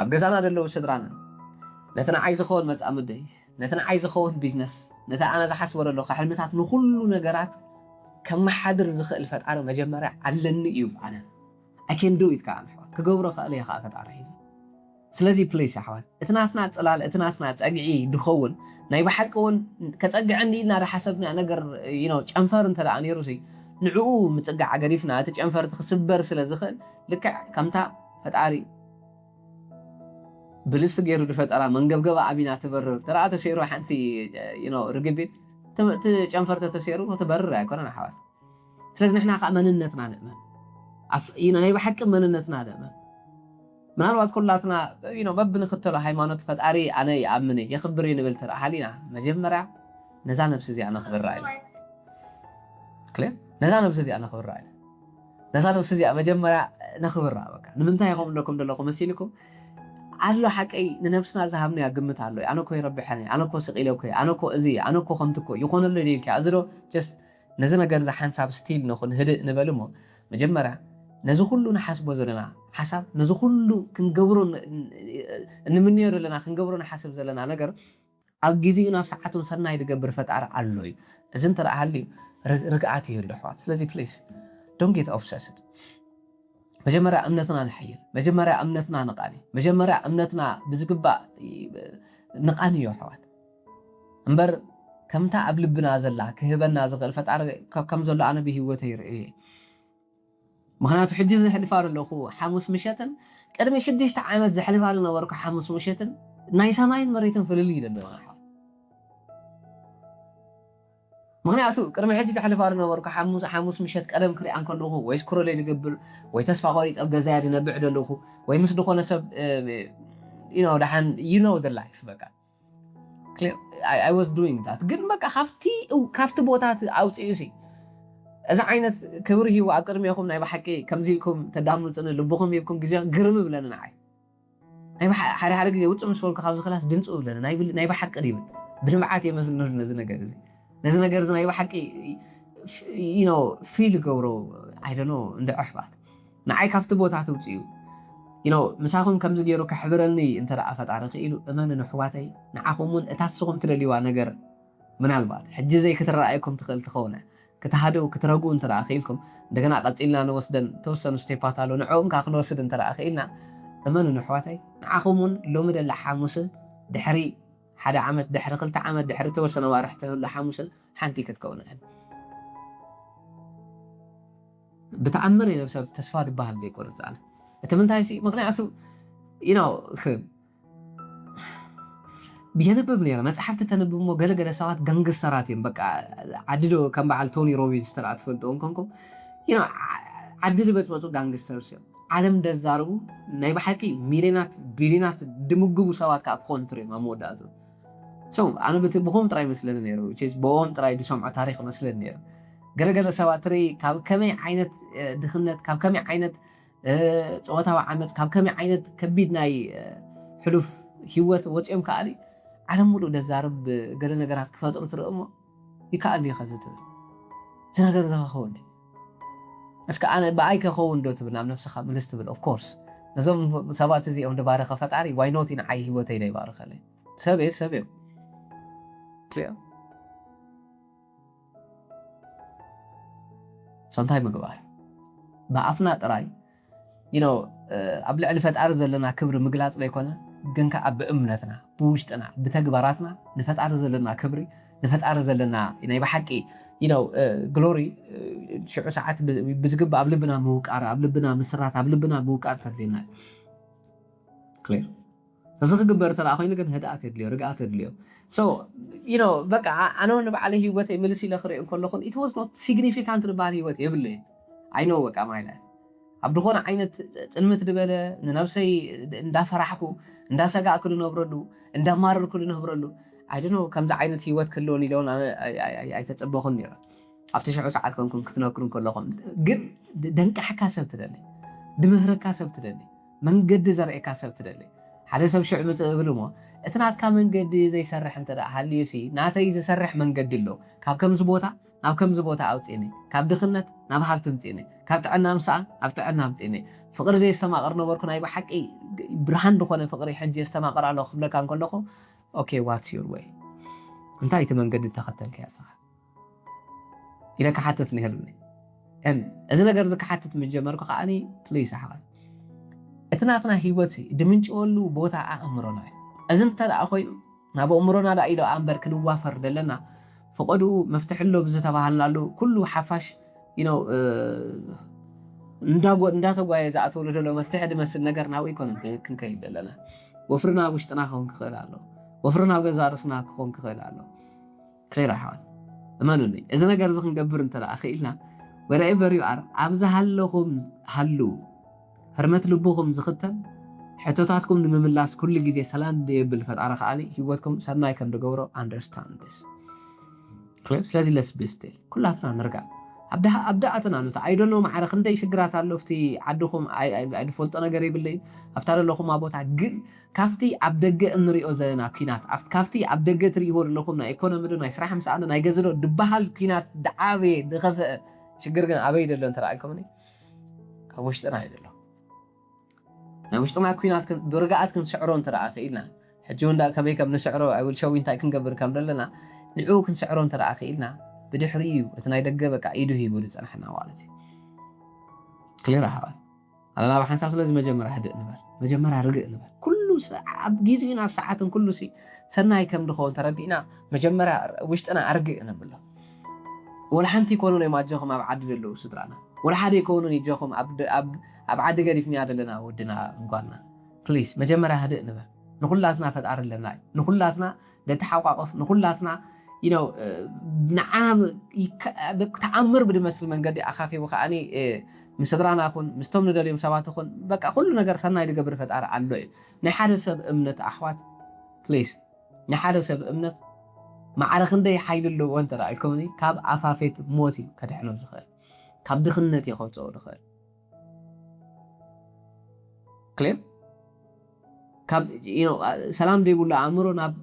ኣብ ገዛና ደለዉ ስድራና ነቲ ንዓይ ዝኸውን መፅኣ ምደይ ነቲ ንዓይ ዝኸውን ቢዝነስ ነቲ ኣነ ዝሓስቦ ዘለኹ ሕልምታት ንኩሉ ነገራት ከመሓድር ዝኽእል ፈጣሪ መጀመርያ ኣለኒ እዩ ኣነ I can do it ከዓ ኣሕዋት ክገብሮ ክእል እየ ከዓ ፈጣሪ ሒዘ ስለዚ ፕሌስ ኣሕዋት እቲ ናትና ፅላል እቲ ናትና ፀግዒ ድኸውን ናይ ብሓቂ እውን ከፀግዐኒ ኢልና ዝሓሰብና ነገር ጨንፈር እንተደኣ ነይሩሲ ንዕኡ ምፅጋዕ ገዲፍና እቲ ጨንፈርቲ ክስበር ስለ ዝኽእል ልክዕ ከምታ ፈጣሪ ብልስቲ ገይሩ ዝፈጠራ መንገብገባ ኣቢና ትበርር ተረኣ ተሰይሩ ሓንቲ ርግቢት እቲ ጨንፈርቲ ተሰይሩ ትበርር ኣይኮነን ኣሕዋት ስለዚ ንሕና ከዓ መንነትና ንእመን ናይ ብሓቂ መንነትና ንእመን ምናልባት ኩላትና በቢ ንኽተሎ ሃይማኖት ፈጣሪ ኣነ ይኣምን የኽብር ንብል ተረኣ ሃሊና መጀመርያ ነዛ ነብሲ እዚኣ ነኽብራ ኢልና ክልር ነዛ ነብሲ እዚኣ ነኽብራ ኢልና ነዛ ነብሲ እዚኣ መጀመርያ ነኽብራ በቃ ንምንታይ ይኸም ለኩም ዘለኹ መሲልኩም ኣሎ ሓቀይ ንነብስና ዝሃብናያ ግምት ኣሎ ኣነ ኮ ይረብሐኒ ኣነ ኮ ስቂለ ኮ ኣነ ኮ እዚ ኣነ ኮ ከምቲ ኮ ይኾነሉ ደልካ እዚ ዶ ጀስት ነዚ ነገር ዝሓንሳብ ስቲል ንኹን ህድእ ንበል እሞ መጀመርያ ነዚ ኩሉ ንሓስቦ ዘለና ሓሳብ ነዚ ኩሉ ክንገብሮ ንምንዮ ዘለና ክንገብሮ ንሓስብ ዘለና ነገር ኣብ ጊዜኡ ናብ ሰዓቱን ሰናይ ዝገብር ፈጣሪ ኣሎ እዩ እዚ እንተደኣ ሃልዩ ርግኣት ይህሉ ኣሕዋት ስለዚ ፕሊዝ ዶንት ጌት ኦብሰስድ መጀመርያ እምነትና ንሕይል መጀመርያ እምነትና ንቃኒ መጀመርያ እምነትና ብዝግባእ ንቃኒ እዩ ኣሕዋት እምበር ከምታ ኣብ ልብና ዘላ ክህበና ዝኽእል ፈጣሪ ከም ዘሎ ኣነ ብሂወተይ ይርኢ ምክንያቱ ሕጂ ዝሕልፋሉ ኣለኹ ሓሙስ ምሸትን ቅድሚ 6 ዓመት ዘሕልፋሉ ነበርኩ ሓሙስ ምሸትን ናይ ሰማይን መሬትን ፍልልይ ዘለዎ ምክንያቱ ቅድሚ ሕጂ ዘሕልፋሉ ነበርኩ ሓሙስ ምሸት ቀደም ክሪኣ ከለኹ ወይ ስክሮለይ ዝገብር ወይ ተስፋ ቆሪፀ ኣብ ገዛያ ድነብዕ ዘለኹ ወይ ምስ ዝኾነ ሰብ ድሓን the life በቃ clear I was doing that ግን በቃ ካፍቲ ቦታት ኣውፅዩሲ እዛ ዓይነት ክብሪ ሂቡ ኣብ ቅድሚኹም ናይ ብሓቂ ከምዚ ኢልኩም ተዳምፅን ልብኹም ይብኩም ግዜ ግርም ብለኒ ንዓይ ሓደ ግዜ ውፅእ ምስ በልኩ ካብዚ ክላስ ድንፁ ብለኒ ናይ ብሓቂ ይብል ብንብዓት የመስል ነዚ ነገር እዚ ናይ ብሓቂ ፊል ገብሮ I don't know እንደ ኣሕባት ንዓይ ካፍቲ ቦታት ኣውፅዩ ምሳኹም ከምዚ ገይሩ ከሕብረኒ እንተ ደኣ ፈጣሪ ክኢሉ እመንን ኣሕዋተይ ንዓኹምን እታስኹም ትደልይዋ ነገር ምናልባት ሕጂ ዘይ ክትረኣየኩም ትኽእል ትኸውን ክትሃደው ክትረግኡ እንተ ደኣ ክኢልኩም እንደገና ቀፂልና ንወስደን ተወሰኑ ስቴፓት ኣሎ ንዕኦም ካ ክንወስድ እንተ ደኣ ክኢልና እመንን ኣሕዋተይ ንዓኹምን ሎሚ ደላ ሓሙስ ድሕሪ 1 ዓመት ድሕሪ 2 ዓመት ድሕሪ ተወሰነ ዋርሕ ተህሉ ሓሙስ ሓንቲ ክትከውን ብተኣምር የነብሰብ ተስፋ ዝበሃል ዘይቆርፅ ኣነ እቲ ምንታይ ሲ ምክንያቱ ብየነብብ ነይረ መፅሓፍቲ ተነብብ እሞ ገለገለ ሰባት ጋንግስተራት እዮም በቃ ዓዲዶ ከም በዓል ቶኒ ሮቢንስ ተራ ትፈልጥዎም ኮንኩም ዓዲ በፅበፁ ጋንግስተርስ እዮም ዓለም ደዛርቡ ናይ ብሓቂ ሚልዮናት ቢልዮናት ድምግቡ ሰባት ከዓ ክኾኑ ትርዮም ኣብ መወዳእቱ ኣነ ብኹም ጥራይ መስለኒ ነይሩ ብኦም ጥራይ ድሰምዖ ታሪክ መስለኒ ነይሩ ገለገለ ሰባት ትርኢ ካብ ከመይ ዓይነት ድኽነት ካብ ከመይ ዓይነት ፀወታዊ ዓመፅ ካብ ከመይ ዓይነት ከቢድ ናይ ሕሉፍ ሂወት ወፂኦም ከኣሊ ዓለም ሙሉእ ደዛርብ ገለ ነገራት ክፈጥሩ ትርኢ እሞ ይከኣል ዲኻ ዝትብል እዚ ነገር ዝኸኸውን እስከ ኣነ ብኣይ ከኸውን ዶ ትብል ናብ ነፍስኻ ምልስ ትብል ኦፍኮርስ ነዞም ሰባት እዚኦም ድባረኸ ፈጣሪ ዋይ ኖት ንዓይ ሂወተይ ዶ ይባርኸለይ ሰብ እዮም ሰንታይ ምግባር ብኣፍና ጥራይ ኣብ ልዕሊ ፈጣሪ ዘለና ክብሪ ምግላፅ ዘይኮነ ግን ከዓ ብእምነትና ብውሽጥና ብተግባራትና ንፈጣሪ ዘለና ክብሪ ንፈጣሪ ዘለና ናይ ብሓቂ ግሎሪ ሽዑ ሰዓት ብዝግባእ ኣብ ልብና ምውቃር ኣብ ልብና ምስራት ኣብ ልብና ምውቃር ከድልና ክሊር እዚ ክግበር ተራ ኮይኑ ግን ህድኣት የድልዮ ርግኣት የድልዮ በቃ ኣነ ንባዕለይ ሂወተይ ምልስ ኢለ ክሪኦ ከለኹን it was not significant ንባህል ሂወት የብለይ ኣይኖ በቃ ማይላይ ኣብ ድኾነ ዓይነት ፅልምት ድበለ ንነብሰይ እንዳፈራሕኩ እንዳሰጋእኩ ዝነብረሉ እንዳማረርኩ ዝነብረሉ ኣይደኖ ከምዚ ዓይነት ሂወት ክህልወኒ ኢለውን ኣይተፀበኹን ነይረ ኣብቲ ሽዑ ሰዓት ኮንኩም ክትነክሩን ከለኹም ግን ደንቃሕካ ሰብ ትደሊ ድምህረካ ሰብ ትደሊ መንገዲ ዘርእካ ሰብ ትደሊ ሓደ ሰብ ሽዑ ምፅእ ብል እሞ እቲ ናትካ መንገዲ ዘይሰርሕ እንተ ደኣ ሃልዩሲ ናተይ ዝሰርሕ መንገዲ ኣሎ ካብ ከምዚ ቦታ ናብ ከምዚ ቦታ ኣውፅኒ ካብ ድኽነት ናብ ሃብቲ ምፅኒ ካብ ጥዕና ምሳኣ ኣብ ጥዕና ምፅኒ ፍቅሪ ደይ ዝተማቐር ነበርኩ ናይ ብሓቂ ብርሃን ድኾነ ፍቅሪ ሕጂ ዝተማቐር ኣሎ ክብለካ እንከለኹ ኦኬ ዋትስ ዩር ዌይ እንታይ እቲ መንገዲ ተኸተልካ ያስኻ ኢለ ክሓትት ነይሩኒ እዚ ነገር ዝክሓትት ምጀመርኩ ከዓኒ ፕሊስ ኣሕዋት እቲ ናትና ሂወት ድምንጭወሉ ቦታ ኣእምሮና እዩ እዚ እንተ ደኣ ኮይኑ ናብ ኣእምሮና ዳ ኢሎ ኣንበር ክንዋፈር ዘለና ፍቐዱ መፍትሕሎ ብዝተባሃልናሉ ኩሉ ሓፋሽ እንዳተጓየ ዝኣተውሉ ደሎ መፍትሒ ድመስል ነገር ናብኡ ይኮነ ክንከይድ ዘለና ወፍርና ኣብ ውሽጥና ክኸውን ክኽእል ኣሎ ወፍርና ኣብ ገዛ ርእስና ክኸውን ክኽእል ኣሎ ክሊር ኣሕዋት እመኑኒ እዚ ነገር እዚ ክንገብር እንተ ደኣ ክኢልና wherever you are ኣብዚ ሃለኹም ሃሉ ህርመት ልብኹም ዝኽተል ሕቶታትኩም ንምምላስ ኩሉ ግዜ ሰላም የብል ፈጣሪ ከኣኒ ሂወትኩም ሰናይ ከም ዝገብሮ understand this clear ስለዚ let's be still ኩላትና ንርጋ ኣብ ዳኣትና ንታ I don't know ማዕረ ክንደይ ሽግራት ኣሎ ፍቲ ዓድኹም ኣይፈልጦ ነገር ይብለይ ኣብታ ዘለኹም ቦታ ግን ካፍቲ ኣብ ደገ እንሪኦ ዘለና ኩናት ካፍቲ ኣብ ደገ ትሪእዎ ዘለኹም ናይ ኢኮኖሚ ናይ ስራሕ ምሳኣነ ናይ ገዝዶ ድበሃል ኩናት ድዓበየ ድኸፍአ ሽግር ግን ኣበይ ደሎ እንተራእልኩምኒ ኣብ ውሽጥና ይደሎ ናይ ውሽጥና ኩናት ብርግኣት ክንስዕሮ እንተደኣ ክኢልና ሕጂ ወንዳ ከመይ ከም ንስዕሮ ኣይውል ሸዊ እንታይ ክንገብር ከም ዘለና ንዑ ክንስዕሮ እንተደኣ ክኢልና ብድሕሪኡ እቲ ናይ ደገ በቃ ኢዱ ሂቡ ዝፀንሐና ማለት እዩ ክሊር ኣሕዋት ኣለና ብሓንሳብ ስለዚ መጀመርያ ህድእ ንበል መጀመርያ ርግእ ንበል ኩሉ ኣብ ጊዜኡን ኣብ ሰዓትን ኩሉ ሰናይ ከም ድኸውን ተረዲእና መጀመርያ ውሽጥና ኣርግእ ነብሎ ወላ ሓንቲ ይኮኑ ናይ ማጀኹም ኣብ ዓዲ ዘለዉ ስድራና ወላ ሓደ ይኮኑን ይጀኹም ኣብ ዓዲ ገዲፍና ዘለና ወድና እንጓልና ፕሊስ መጀመርያ ህድእ ንበል ንኩላትና ፈጣሪ ኣለና ንኩላትና ደተሓቋቆፍ ንኩላትና ንዓና ተኣምር ብድመስል መንገዲ ኣኻፊቡ ከዓኒ ምስድራና ኹን ምስቶም ንደልዮም ሰባት ኹን በቃ ኩሉ ነገር ሰናይ ዝገብር ፈጣሪ ኣሎ እዩ ናይ ሓደ ሰብ እምነት ኣሕዋት ፕሊስ نحاله سب أمنت معرخ ندي حيل اللي وانت رأيكمني كاب عفافيت موتي كدحنو زخير كاب دخنتي خلصوا دخير كلير كاب سلام دي يقول عمرو ناب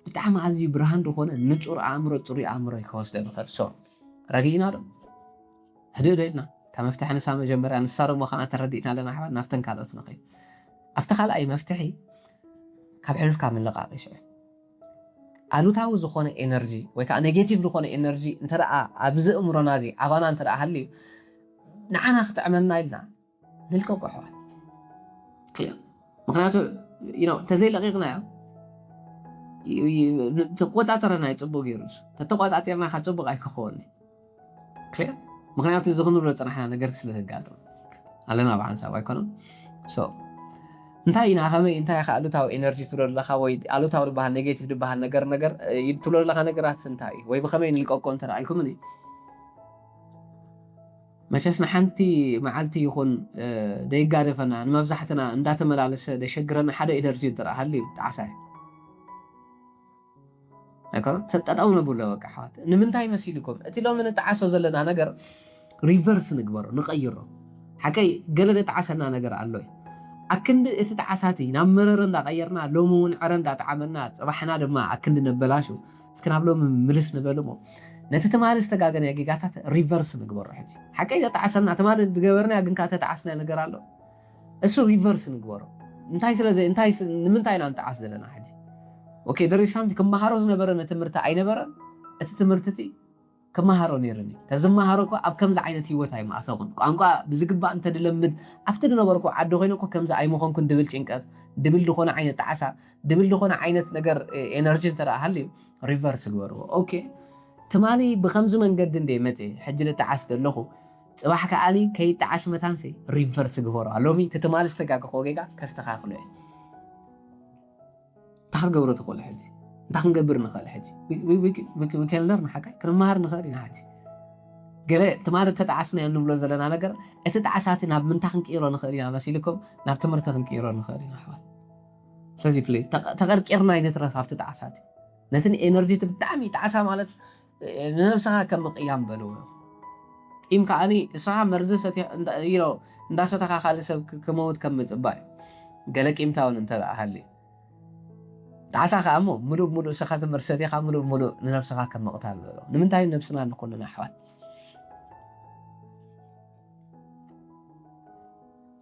بتاع عزي برهان دخونه نشور عمرو طري عمرو يخوص ده دخير سو رجينا ده هدينا كم فتحنا سامي جنبر أنا صار ما خنا تردينا لنا حوالي نفتن كذا نقي أفتخل أي مفتحي كاب حلف كامل لقاقي شيء ألوتاو زخونه إنرجي ويكا نيجاتيف زخونه إنرجي أنت رأى أبز أمرنا زي عبانا أنت رأى هلي نحنا خط عملنا لنا نلقى قحوة كلير مخناتو تزيل لغيرنا تقوت عترنا يتبو جيروس تتقوت عترنا خاتبو غاي كخوني كلير مخناتو زخنو بلو تنحنا نقرك سلة القادم علينا بعن سوا يكونون እንታይ ኢና ከመይ እንታይ ኻ ኣሉታዊ ኤነርጂ ትብለለኻ ወይ ኣሉታዊ ዝበሃል ኔጌቲቭ ዝበሃል ነገር ትብለለኻ ነገራት እንታይ እዩ ወይ ብኸመይ ንልቀቆ እንተረኣይኩምኒ መቸስ ንሓንቲ መዓልቲ ይኹን ደይጋደፈና ንመብዛሕትና እንዳተመላለሰ ደሸግረና ሓደ ኤነርጂ እንትረአ ሃልዩ ጣዓሳ ኣይኮነ ሰጠጣው ነብሎ በቃ ሓዋት ንምንታይ መሲልኩም እቲ ሎሚ ንጣዓሶ ዘለና ነገር ሪቨርስ ንግበሮ ንቀይሮ ሓቀይ ገለ ደጣዓሰና ነገር ኣሎ أكند إتتعساتي نمررن دا غيرنا لومون عرن دا تعاملنا صباحنا دما أكند نبلاشو سكن عبلو من ملس نبلمو نتتمالس تغاغن يا جيغاتات ريفرس نغبر حجي حكاي دا تعسنا تمال بغبرنا يا غنكا تتعسنا نغرالو اسو ريفرس نغبرو انتاي سلازي انتاي نمنتاي نان تعاس دلنا حجي اوكي دري سامتي كما هاروز نبرن تمرتا اي نبرن اتتمرتتي كما هارو نيرني تزما هاروكو اب كمز عينت هيوت هاي ما اسقن قانقا بزغبا انت دلمد افتد نبركو عد خوينكو كمز اي مخونكو دبل چنقات دبل دخونه عينت تعسا دبل دخونه عينت ነገር انرجي ترى هلي ريفرس غورو اوكي تمالي بخمز منقد اندي متي حجله تعس دلخو صباح كالي كي تعس متانسي ريفرس غورو الومي تتمال استقاق خوغيغا كاستخاخلو تخر غورو تقول حجي دخن قبر نخال حجي we can learn حكاي كنمهر نخالينا حجي قال تمارد تتعسنا انه بلو زلنا نقر اتتعساتنا بمنتخن كيرو نخالينا مسيلكم ناب تمرتخن كيرو نخالينا حوال سلازي فلي تغر كيرنا ينترف تتعساتي نتن انرجي تبدعمي تعسا مالت نفسها كم قيام بلو إمكا أني إساها مرزستي انداستها خالصة كموت كم متباي قالك إمتاون انتبع هالي تعسا خامو ملو سخات مرسدي خامو ملو نفسها كم مقتال بلو نمنتهي نفسنا نقول لنا حوال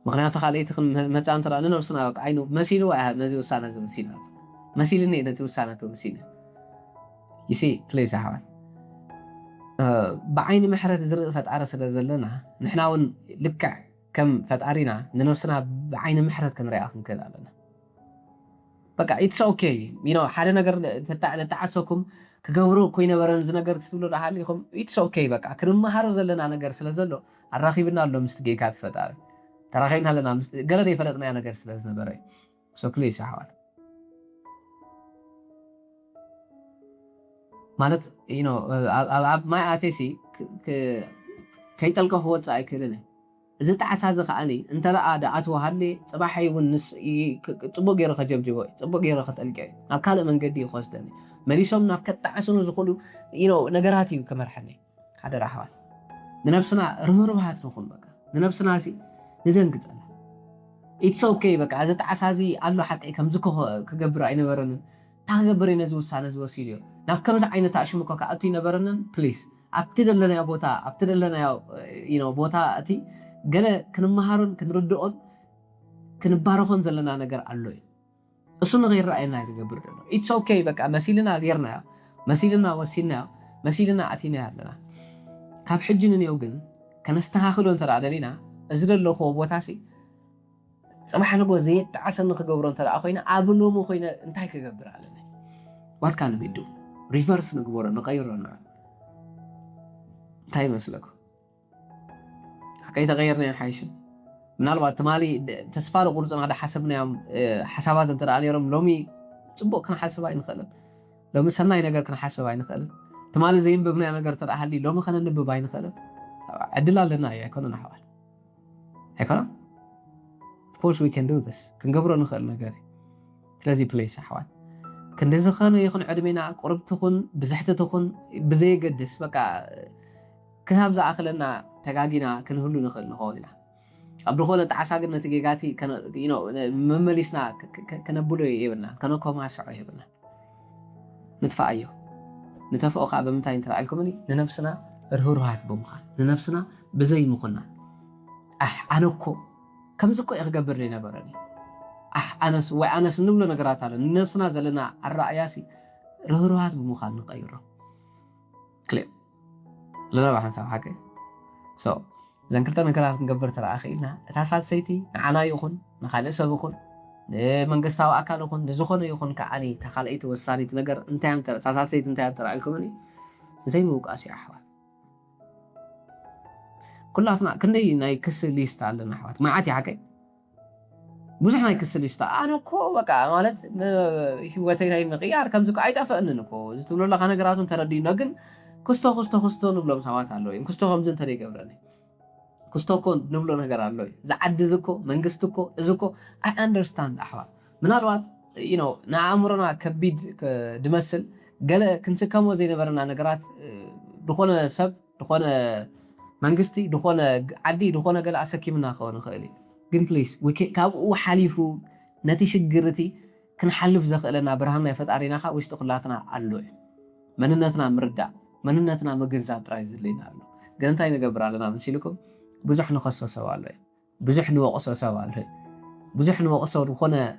مخنيات خاليت مثلا ترى أنا نفسنا عينو مسيلو واحد نزي وسانا زي مسيلة مسيلني إذا توسانا توسينا يسي بليس حوال بعين محرة زرق فتعرى سلازلنا نحناون لكع كم فتعرينا نفسنا بعين محرة كان رأيكم كذا لنا بقى it's okay حالة نقر تتعسوكم كجورو كوينة برنز نقر تقولوا لحالكم it's okay بقى كرم مهارو زلنا نقر سلازلو الراخيبنا اللو مستقيقات فتعري تراخيبنا لنا قلنا يفرقنا نقر سلازنا برأي so please يا حوال مالت ما أتيسي كي تلقى هو تصاي كلنا إذا تعساز خاني أنت لا عاد أتوهلي صباحي والنس تبغى يرخى جبجوي تبغى يرخى تلقى أكال من قدي خاصتني ماليشهم نفكت تعسون زخلو نجاراتي كمرحني هذا راحات نفسنا روحات نخون بقى نفسنا سي ندنقت أنا it's okay بقى إذا تعسازي الله حق كم زكو كجبر عين برن تاجبر ينزو سانز وسيليو نكمل عين تأشمك كأتي نبرنن please أبتدل لنا يا بوتا أبتدل لنا يا بوتا أتي قال كنمهارون كنردون كنبارخون زلنا نجار علوي أصلا غير رأينا يتجبر لنا it's okay بقى مسيلنا غيرنا مسيلنا وسيلنا مسيلنا أتينا لنا كاب حجنا يوجن كنستخاخلون ترى علينا أزل الله خو بوتاسي صباح نبغى زيت عسل نخجبرون ترى أخوينا أبلو مو خوينا انتهي كجبر علينا what can we do reverse نجبره نغيرنا انتهي مسلكه كي تغيرنا حيشن من أربعة تمالي تسفال قرصنا هذا حسبنا حسابات ترى على يوم لومي تبوك كنا حسبين خلنا لومي سناي نقدر كنا حسبين خلنا تمالي زين ببني أنا قدرت أحلي لومي خلنا نببين خلنا عدل لنا يا كنا نحاول هيكنا of course we can do this كنقبره نخلنا قاري لازم place حوال كندز خانو يخون عدمينا قرب تخون بزحت تخون بزي قدس بقى كتاب زا أخلنا تجاجينا كنهلو نخل نخولنا أبرخونا تعساقنا تجيجاتي كان ممليسنا كنبولو يبنا كانوا كوما سعوا يبنا نتفا أيو نتفا أقع بمتاين ترى الكمني لنفسنا رهورهات بمخان لنفسنا بزي مخنا أنوكو كم زكو إغجبر لنا براني أنس نبلو نقرات على نفسنا زلنا الرأياسي رهورهات بمخان نغيره كليب لنا بحن سوا حاجة زنكرتا نقرات نقبر ترى أخيلنا تحصل سيتي عنا يخون نخالي سبخون منقصتاو أكال يخون نزخون يخون كأني تخاليت والساني تنقر انتهم ترى تحصل سيتي انتهم ترى الكمني زي موقاسي أحوال كلاتنا كندي ناي كس ليست عندنا حوات ما عاتي حكي بزح ناي كس ليست أنا كو بقى مالت هوتي ناي مغيار كم زكو عيت أفقن نكو زتقولوا لك أنا قراتهم تردي نقن كستو نبلو مساوات علوي كستو همزن تري قبراني كستو كون نبلو نقر علوي زعد زكو منقستكو زكو I understand أحوال من الوقت نعمرنا كبيد دمسل قال كنسكمو زي نبرنا نقرات دخونا سب دخونا منقستي دخونا عدي دخونا قال أسكيمنا خونا خيلي جن بليز كابو حليفو نتي شجرتي كنحلف زخلنا برهنا يفتقرينا خا وش تقلاتنا علوي مننتنا مردع مننتنا مجنزات رايز لينا علو قلنتاي نقبر علينا منسيلكم بزح نخصص سوالي بزح نوقص سوالي بزح نوقص دخونا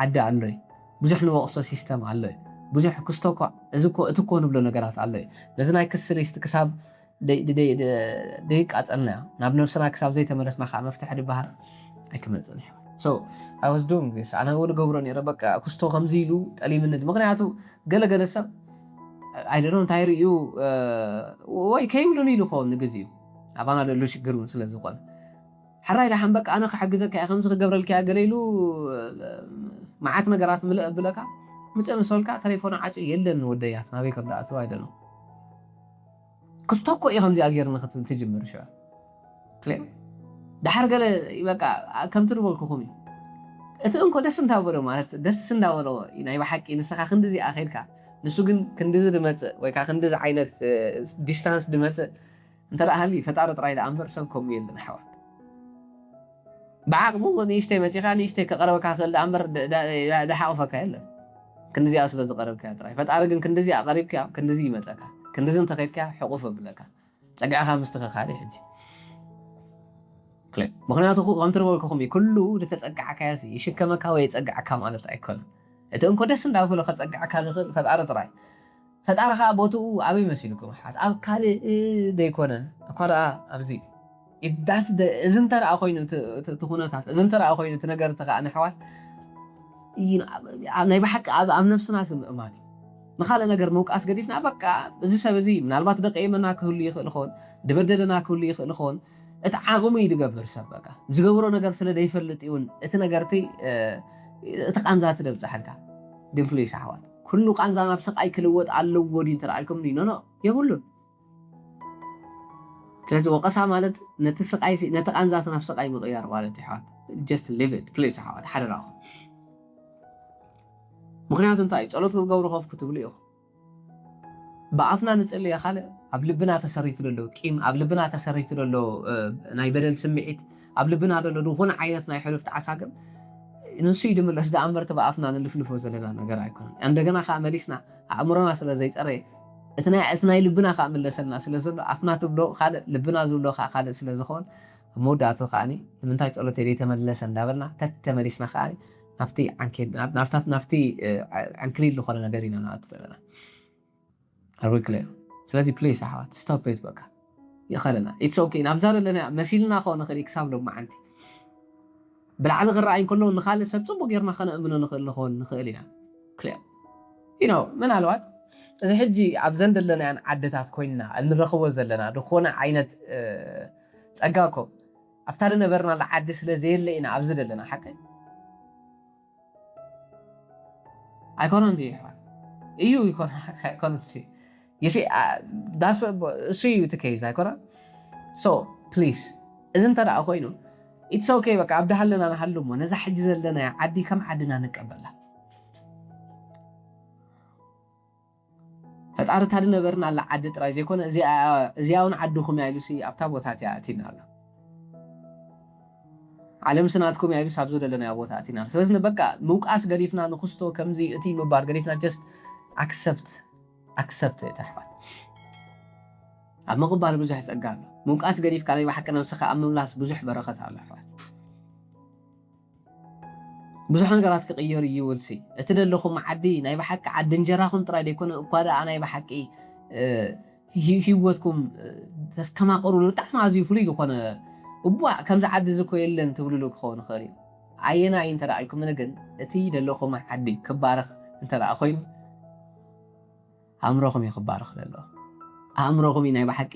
عدى علوي بزح نوقص سيستم علوي بزح كستوكو ازكو اتكو نبلو نقرات علوي لازم يكسر يستكساب ديك أتقلنا نبني بسنا كسب زي تمرس مخا مفتح البحر أكمل صنيح so I was doing this أنا أقول قبرني ربك أكستو خمزيلو تقلي من مغنياته قال سب I don't tire you واي كيم لوني لخون نجزيو أبانا للوش يقرون سلزو قال حراي لحن بك أنا حجزك يا خمس قبر الكي قليلو معاتنا قرات ملء بلكا متى مسولكا تليفون عاج يلن وديات ما بيكر دعاتو I don't know كستوكو إيهم دي أجير نختل تجمر شو كلام ده حرقة يبقى كم تربول كخومي أنكو دس نداورو مالت دس نداورو يبقى حكي نسخة خندزي آخر كا نسوقن كندز دمت ويكا خندز عينة ديستانس دمت أنت لا هلي فتعرض رايد أمبر سن كوميل نحوال بعقبو نيشتي متيخا نيشتي كقرب كاسل أمبر ده حقفك إلا كندزي أصل زقرب كاتراي فتعرضن كندزي قريب كا كندزي متاكا كندزي انت غيرك حقوف بلكا تقعها مستخخالي حجي كلي مخنياتو قام تربولكم كله لتتقع كاسي يشكمك ወይ يتقعك ማለት አይኮን እቲ እንኮ ደስ እንዳውሎ ከጸጋዕካ ልኽል ፈጣሪ ጥራይ ፈጣሪኻ ቦትኡ ኣበይ መሲልኩም ሓት ኣብ ካልእ ደይኮነ እኳ ደኣ ኣብዚ if that's the እዝን ተረኣ ኮይኑ እቲ ኩነታት እዝን ተረኣ ኮይኑ እቲ ነገር ተኸዓ ንሕዋት ናይ ብሓቂ ኣብ ነፍስና ስምእማን نخال نجر موقعس قديفنا بقى زي سبزي من البات دقيمنا كل يخلخون دبدلنا كل يخلخون اتعاقمي يدقبر سبقة زقبرو نجر سلا ديفلت يون اتنجرتي اتقانزات دبص حلكا دينفليش حوات كله قانزا نفسك اي كلوت على ودين ترى لكم نو يقولون تلازم وقصها مالت نتسق اي نتقانزات نفسك اي مغير مالتي حوات just live it please حوات حرراو مخنيات انتاي ጸሎት ክገብሩ ኸፍ ክትብሉ ኢኹ በአፍና ንጽልይ ያኻለ ኣብ ልብና ተሰሪቱ ዘሎ ቂም ኣብ ልብና ተሰሪቱ ዘሎ ናይ በደል ስምዒት ኣብ ልብና ዘሎ ድኹን ዓይነት ናይ ሕሉፍ ተዓሳቅም ንሱ ይድምለስ ዳኣምበርተ በአፍና ንልፍልፎ ዘለና ነገር ኣይኮነን እንደገና ኸ መሊስና ኣእምሮና ስለ ዘይጸረየ እቲ ናይ ልብና ኸ መለሰልና ስለ ዘሎ ኣፍና ትብሎ ኻለ ልብና ዝብሎ ኸ ኻለ ስለ ዝኾን መውዳእቱ ኸዓኒ ንምንታይ ጸሎት የተመለሰ እንዳበልና ተተመሊስና ኸዓኒ نفتي عنكيل نفتي عنكليل لخونا نجارينا نعطفلنا أرويكلي سلازي بليس حوات stop it بقى يا خلنا it's okay نبزار لنا مسيلنا خونا خلي كسب له ما عندي بالعدد الرأيين كلهم نخلي سبتو بغيرنا خنا منو نخل نخلينا كلير من الوقت إذا حجي عبزند لنا يعني عدتات كوينا نرخوز لنا دخونا عينة تأجاكو أفترضنا برنا العدس لزين لنا عبزند لنا حكي I can't be you can't see. You see, that's what see the case. I can't. So please, isn't that أخوينو? It's okay. بقى عبد حلنا نحلهم ونزح حجز لنا عدي كم عدنا نقبلها. ፈጣሪ ታዲ ነበርና አላ ዓዲ ጥራይ ዘይኮነ እዚያውን ዓድኹም ያይሉሲ ኣብታ ቦታት ያእቲና ኣሎ ዓለም ስናትኩም ያይሉስ ኣብ ዘለና ቦታ ኣቲና ስለዚ በቃ ምውቃስ ገሪፍና ንክስቶ ከምዚ እቲ ምባር ገሪፍና just accept it ኣሕዋት ኣብ ምቕባል ብዙሕ ፀጋ ኣሎ ምውቃስ ገሪፍካ ናይ ባሕቂ ነብስኻ ኣብ ምምላስ ብዙሕ በረኸት ኣሎ ኣሕዋት ብዙሕ ነገራት ክቕየር ይውልሲ እቲ ደለኹም ዓዲ ናይ ባሕቂ ዓዲ እንጀራኹም ጥራይ ደይኮነ እኳ ደኣ ናይ ባሕቂ ሂወትኩም ተስከማቐሩሉ ብጣዕሚ ኣዝዩ ፍሉይ ዝኾነ እቡዕ ከምዚ ዓዲ ዝኮ የለን ትብልሉ ክኸውን ይኽእል እዩ ኣየናይ እንተደኣይኩም ግን እቲ ደለኹም ዓዲ ክባረኽ እንተደኣ ኮይኑ ኣእምሮኹም እዩ ክባረኽ ዘለዎ ኣእምሮኹም ናይ ባሕቂ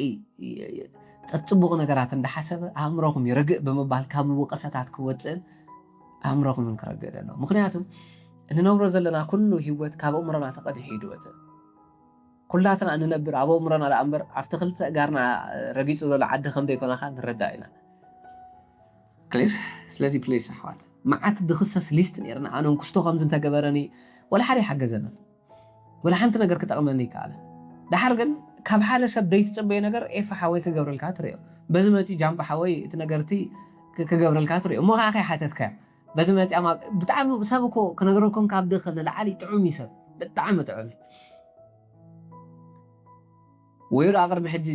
ፅቡቕ ነገራት እንዳሓሰበ ኣእምሮኹም ይርግእ ብምባል ካብ ውቀሰታት ክወፅእን ኣእምሮኹም ክረግእ ኣሎ ምክንያቱም እንነብሮ ዘለና ኩሉ ሂወት ካብ ኣእምሮና ተቐዲሑ እዩ ዝወፅእ ኩላትና እንነብር ኣብ ኣእምሮና ዳ እምበር ኣብቲ ክልተ እጋርና ረጊፁ ዘሎ ዓዲ ከም ዘይኮነካ ንረዳእ ኢና ክሊር ስለዚ ፕሌስ ኣሕዋት መዓት ድኽሰስ ሊስት ነርና ኣነ ክስቶ ከምዚ እንተገበረኒ ወላ ሓደ ይሓገዘና ወላ ሓንቲ ነገር ክጠቕመኒ ይከኣለ ድሓር ግን ካብ ሓደ ሰብ ደይትፅበዮ ነገር ኤፍ ሓወይ ክገብረልካ ትሪኦ በዚ መፂ ጃምባ ሓወይ እቲ ነገርቲ ክገብረልካ ትሪኦ እሞ ከዓ ከይሓተትካዮ በዚ መፂ ብጣዕሚ ሰብ እኮ ክነገረኩም ካብ ድኽእል ንላዕሊ ጥዑም እዩ ሰብ ብጣዕሚ ጥዑም እዩ ወይሩ ኣቕርቢ ሕጂ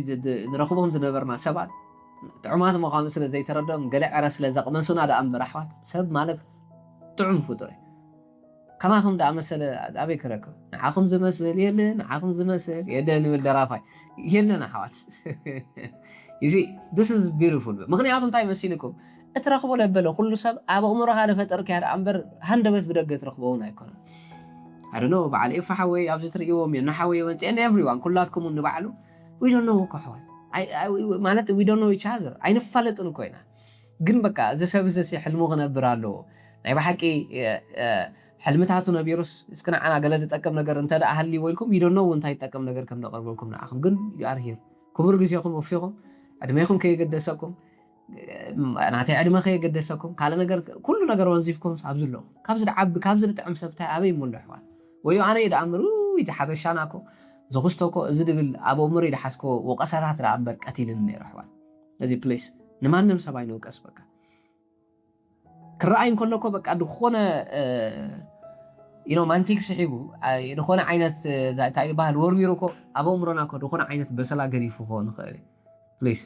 ንረኽቦም ዝነበርና ሰባት ጥዑማት ምዃኑ ስለ ዘይተረድኦም ገለ ዕረ ስለ ዘቕመሱና ዳ እምበር ኣሕዋት ሰብ ማለት ጥዑም ፍጡር እዩ ከማኹም ዳ መሰለ ኣበይ ክረክብ ንዓኹም ዝመስል የለን ንዓኹም ዝመስል የለን ንብል ደራፋይ የለን ኣሕዋት you see this is beautiful ምክንያቱ እንታይ መሲልኩም እትረኽቦ ለበለ ኩሉ ሰብ ኣብ ኣእምሮኻ ዝፈጠርካ ዳ እምበር ሃንደበት ብደገ ትረኽቦ እውን ኣይኮነን I don't know በዓል ኤፍ ሓወይ ኣብዚ ትርእይዎም የና ሓወይ ወንፅአን everyone ኩላትኩም ንባዕሉ we don't know እኮ ኣሕዋት ማለት we don't know each other ኣይንፋለጥን እኮ ኢና ግን በቃ እዚ ሰብ እዚ ሕልሙ ክነብር ኣለዎ ናይ ባሕቂ ሕልምታቱ ነቢሩስ እስኪ ንዓና ገለ ዝጠቅም ነገር እንተ ደኣ ሃልይዎ ኢልኩም you don't know እንታይ ይጠቅም ነገር ከም ዘቕርበልኩም ንዓኹም ግን you are here ክቡር ግዜኹም ወፊኹም ዕድሜኹም ከየገደሰኩም ናተይ ዕድመ ከየገደሰኩም ካልእ ነገር ኩሉ ነገር ወንዚፍኩም ኣብዚ ኣለኹ ካብዚ ድዓቢ ካብዚ ድጥዕም ሰብታይ ኣበይ ይምሉ ኣሕዋት ወዮ ኣነ ይደኣምር ዝሓበሻናኮ ዝኽስተኮ እዚ ድብል ኣብ ኣእምሮ ይድሓስኮ ወቀሳታት ዳ እምበር ቀቲልን ነይሩ ኣሕዋት እዚ ፕሌስ ንማንም ሰብ ኣይንውቀስ በቃ ክረኣይ እንከለኮ በቃ ድኾነ ማንቲክ ስሒቡ ድኾነ ዓይነት እንታይ ይበሃል ወርዊሩኮ ኣብ ኣእምሮናኮ ድኾነ ዓይነት በሰላ ገሪፉ ክኾን ይኽእል ፕሌስ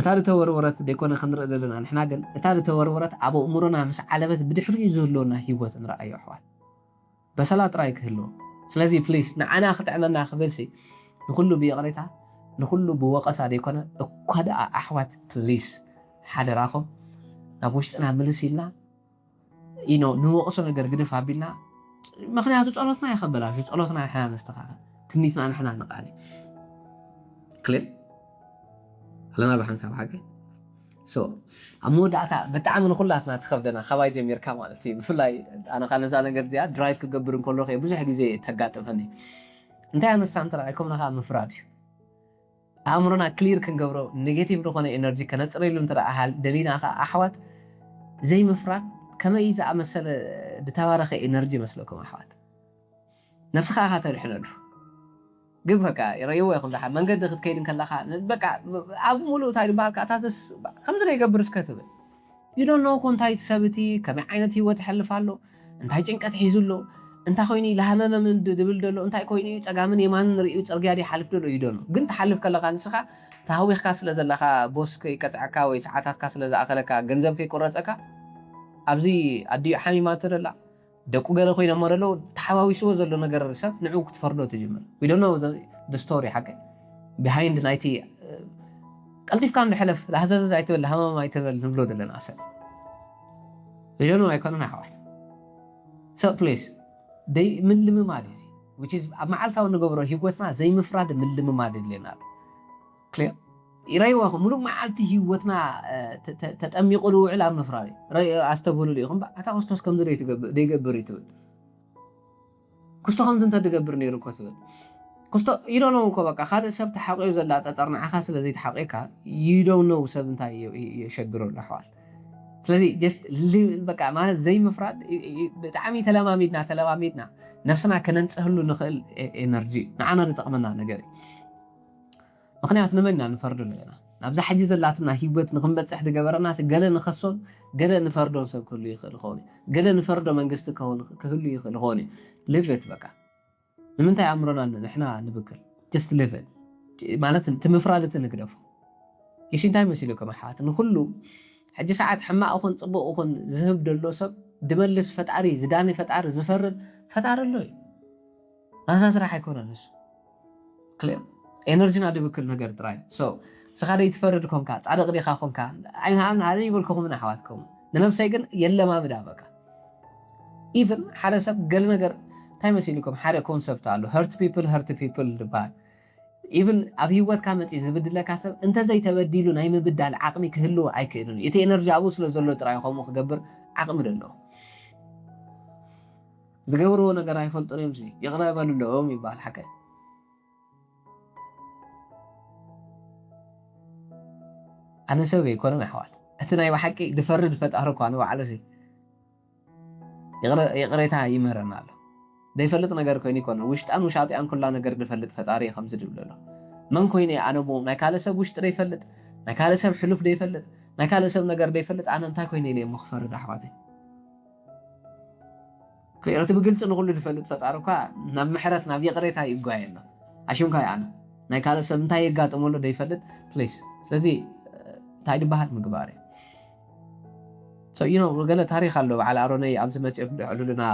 እታ ዝተወርወረት ደይኮነ ክንርኢ ዘለና ንሕና ግን እታ ዝተወርወረት ኣብ ኣእምሮና ምስ ዓለበት ብድሕሪኡ ዘለዎና ሂወት ንረኣዮ ኣሕዋት በሰላ ጥራይ ክህልዎ ስለዚ ፕሊስ ንዓና ክጥዕመና ክብልሲ ንኩሉ ብይቕሬታ ንኩሉ ብወቐሳ ደይኮነ እኳ ደኣ ኣሕዋት ፕሊስ ሓደራኹም ናብ ውሽጥና ምልስ ኢልና ንወቕሶ ነገር ግድፍ ኣቢልና ምክንያቱ ጸሎትና ይኸበላሹ ጸሎትና ንሕና ነስተኻኸል ትኒትና ንሕና ንቃኒ ክሊር ኣለና ብሓንሳብ ሓቂ ኣብ መወዳእታ ብጣዕሚ ንኩላትና ትኸብደና ከባይ ጀሚርካ ማለት እዩ ብፍላይ ኣነ ካ ነዛ ነገር እዚኣ ድራይቭ ክገብር እንከለኹ ብዙሕ ግዜ ተጋጥመኒ እንታይ ኣነሳ እንተረኣይኩም ነኻ ምፍራድ እዩ ኣእምሮና ክሊር ክንገብሮ ኔጌቲቭ ዝኾነ ኤነርጂ ከነፅረሉ እንተደኣ ደሊና ኻ ኣሕዋት ዘይምፍራድ ከመይ ዝኣመሰለ ዝተባረኸ ኤነርጂ መስለኩም ኣሕዋት ነፍስኻ ኻ ተሪሕነሉ ግን በቃ ይረይዎ ይኹም ዝሓ መንገዲ ክትከይድ ከለኻ በቃ ኣብ ሙሉእ እንታይ ድበሃል ካታስስ ከምዚ ነው ይገብር እስከ ትብል you don't know እንታይ ትሰብቲ ከመይ ዓይነት ሂወት ይሕልፍ ኣሎ እንታይ ጭንቀት ሒዙሎ እንታይ ኮይኑ ለሃመመ ምን ድብል ደሎ እንታይ ኮይኑ ፀጋምን የማንን ርእዩ ፅርግያ ዲ ሓልፍ ደሎ ይዶኖ ግን ተሓልፍ ከለኻ ንስኻ ታህዊኽካ ስለ ዘለኻ ቦስ ከይቀፅዓካ ወይ ሰዓታትካ ስለ ዝኣኸለካ ገንዘብ ከይቆረፀካ ኣብዚ ኣዲኡ ሓሚማ ትደላ ደቁ ገለ ኮይኖም ደሎ ተሓዋዊስዎ ዘሎ ነገር ሰብ ንዑ ክትፈርዶ ትጅምር we don't know the story ሓቂ behind ናይቲ ቀልጢፍካ እንድሕለፍ ላህዘዝ ኣይትብል ሃመማ ኣይትብል ንብሎ ዘለና ሰብ we don't know ኣይኮነን ኣሕዋት so please ምን ልምማድ እዚ which is ኣብ መዓልታዊ ንገብሮ ሂወትና ዘይምፍራድ ምን ልምማድ ድለና ክሊር ይራይዋኹም ሙሉእ መዓልቲ ሂወትና ተጠሚቑ ውዕል ኣብ ምፍራድ ኣስተብህሉሉ ኢኹም ኣታ ክርስቶስ ከምዚ ደይገብር እዩ ትብል ክርስቶ ከምዚ እንተድገብር ነይሩ እኮ ትብል ክርስቶ you don't know እኮ በቃ ካልእ ሰብ ተሓቂኡ ዘላ ጠፀር ንዓኻ ስለዘይተሓቂእካ you don't know ሰብ እንታይ የሸግረሉ ኣሕዋት ስለዚህ just በቃ ማለት ዘይ ምፍራድ ብጣዕሚ ተለማሚድና ነፍስና ከነንጽህሉ ንኽእል ኤነርጂ ንዓና ዝጠቕመና ነገር እዩ ምክንያቱ ንመና ንፈርዱ ኣለና ናብዛ ሕጂ ዘላትና ሂወት ንክንበፅሕ ዝገበረና ገለ ንኸሶም ገለ ንፈርዶም ሰብ ክህሉ ይኽእል ኾነ ገለ ንፈርዶ መንግስቲ ክህሉ ይኽእል ኾነ ልፍት በቃ ንምንታይ ኣእምሮና ንሕና ንብክል just live it ማለት ትምፍራድ ንግደፉ ይሽ እንታይ መሲሉኩም ኣሕዋት ንኩሉ ሕጂ ሰዓት ሕማቕ ኹን ፅቡቕ ኹን ዝህብ ደሎ ሰብ ድመልስ ፈጣሪ ዝዳኒ ፈጣሪ ዝፈርድ ፈጣሪ ኣሎ እዩ ናትና ስራሕ ኣይኮነን ንሱ ክልር ኤነርጂና ድብክል ነገር ጥራይ ስኻ ደይትፈርድ ኮንካ ፃድቕ ዲኻ ኮንካ ኣይንሃምና ሓደ ይበልክኹምን ኣሕዋትኩም ንነብሰይ ግን የለማምዳ በቃ ኢቨን ሓደ ሰብ ገለ ነገር እንታይ መሲሉኩም ሓደ ኮንሰፕት ኣሎ hurt people ድባል ኢቨን ኣብ ሂወትካ መፂ ዝብድለካ ሰብ እንተዘይተበዲሉ ናይ ምብዳል ዓቕሚ ክህልዎ ኣይክእልን እቲ ኤነርጂ ኣብኡ ስለ ዘሎ ጥራይ ከምኡ ክገብር ዓቕሚ ደሎ ዝገብርዎ ነገር ኣይፈልጡን እዮም ይቕረበሉሎም ይባል ሓቀይ ኣነ ሰብ ኣይኮነን ኣሕዋት እቲ ናይ ባሓቂ ድፈርድ ፈጣሪ እኳ ንባዕሉ ይቕሬታ ይምህረና ኣሎ ዘይፈልጥ ነገር ኮይኑ ይኮነን ውሽጣን ውሻጢኣን ኩላ ነገር ድፈልጥ ፈጣሪ ከም ዝድብል ኣሎ መን ኮይኑ ኣነ ናይ ካለ ሰብ ውሽጢ ደይፈልጥ ናይ ካለ ሰብ ሕሉፍ ደይፈልጥ ናይ ካለ ሰብ ነገር ደይፈልጥ ኣነ እንታይ ኮይኑ ኢለ ምኽፈርድ ኣሕዋተይ ክልርቲ ብግልፂ ንኩሉ ድፈልጥ ፈጣሪ እኳ ናብ ምሕረት ናብ ይቕሬታ ይጓየና ኣሽምካ ኣነ ናይ ካለ ሰብ እንታይ የጋጥመሎ ደይፈልጥ ፕሊስ ስለዚ እንታይ ድበሃል ምግባር እዩ ገለ ታሪክ ኣሎ በዓል ኣሮነይ ኣብዚ መፅኦ ልዕሉልና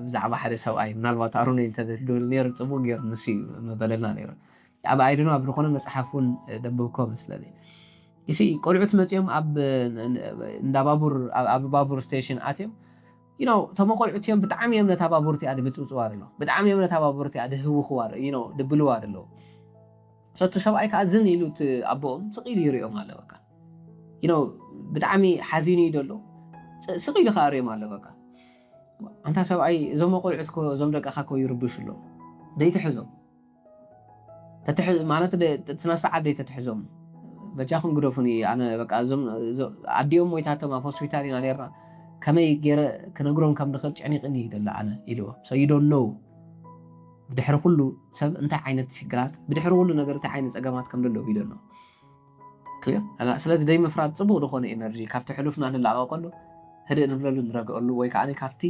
ብዛዕባ ሓደ ሰብኣይ ምናልባት ኣሮነይ እንተድብል ነይሩ ፅቡቅ ገይሩ ንሲ መበለልና ነይሩ ኣብ ኣይድኖ ኣብ ዝኾነ መፅሓፍ እውን ደብብኮ መስለኒ ይሲ ቆልዑት መፅኦም ኣብ ባቡር ስቴሽን ኣትዮም እቶም ቆልዑት እዮም ብጣዕሚ እዮም ነታ ባቡርቲ እያ ድብፅብፅዋ ኣሎ ብጣዕሚ እዮም ነታ ባቡርቲ እያ ድህውኽዋ ድብልዋ ኣለዎ ሰቱ ሰብኣይ ከዓ ዝን ኢሉ ኣቦኦም ስቕ ኢሉ ይሪኦም ኣሎ በቃ ብጣዕሚ ሓዚኑ እዩ ደሎ ስቕ ኢሉ ከዓ ሪኦም ኣሎ በቃ ኣንታ ሰብኣይ እዞም ቆልዑት እዞም ደቀኻ ኮ ይርብሽ ኣሎ ደይትሕዞም ማለት ስነስርዓት ደይተትሕዞም በጃኹም ግደፉኒ ኣነ በቃ እዞም ኣዲኦም ሞይታቶም ኣብ ሆስፒታል ኢና ነርና ከመይ ገይረ ክነግሮም ከም ንኽእል ጨኒቕኒ ደላ ኣነ ኢልዎ ዩ ዶንት ኖው ብድሕሪ ኩሉ ሰብ እንታይ ዓይነት ሽግራት ብድሕሪ ኩሉ ነገር እንታይ ዓይነት ፀገማት ከም ዘለዎ ይደሎ ስለዚ ደይ ምፍራድ ፅቡቕ ዝኾነ ኤነርጂ ካብቲ ሕሉፍና ንላቐቀሉ ህድእ ንብለሉ ንረግአሉ ወይ ከዓ ካብቲ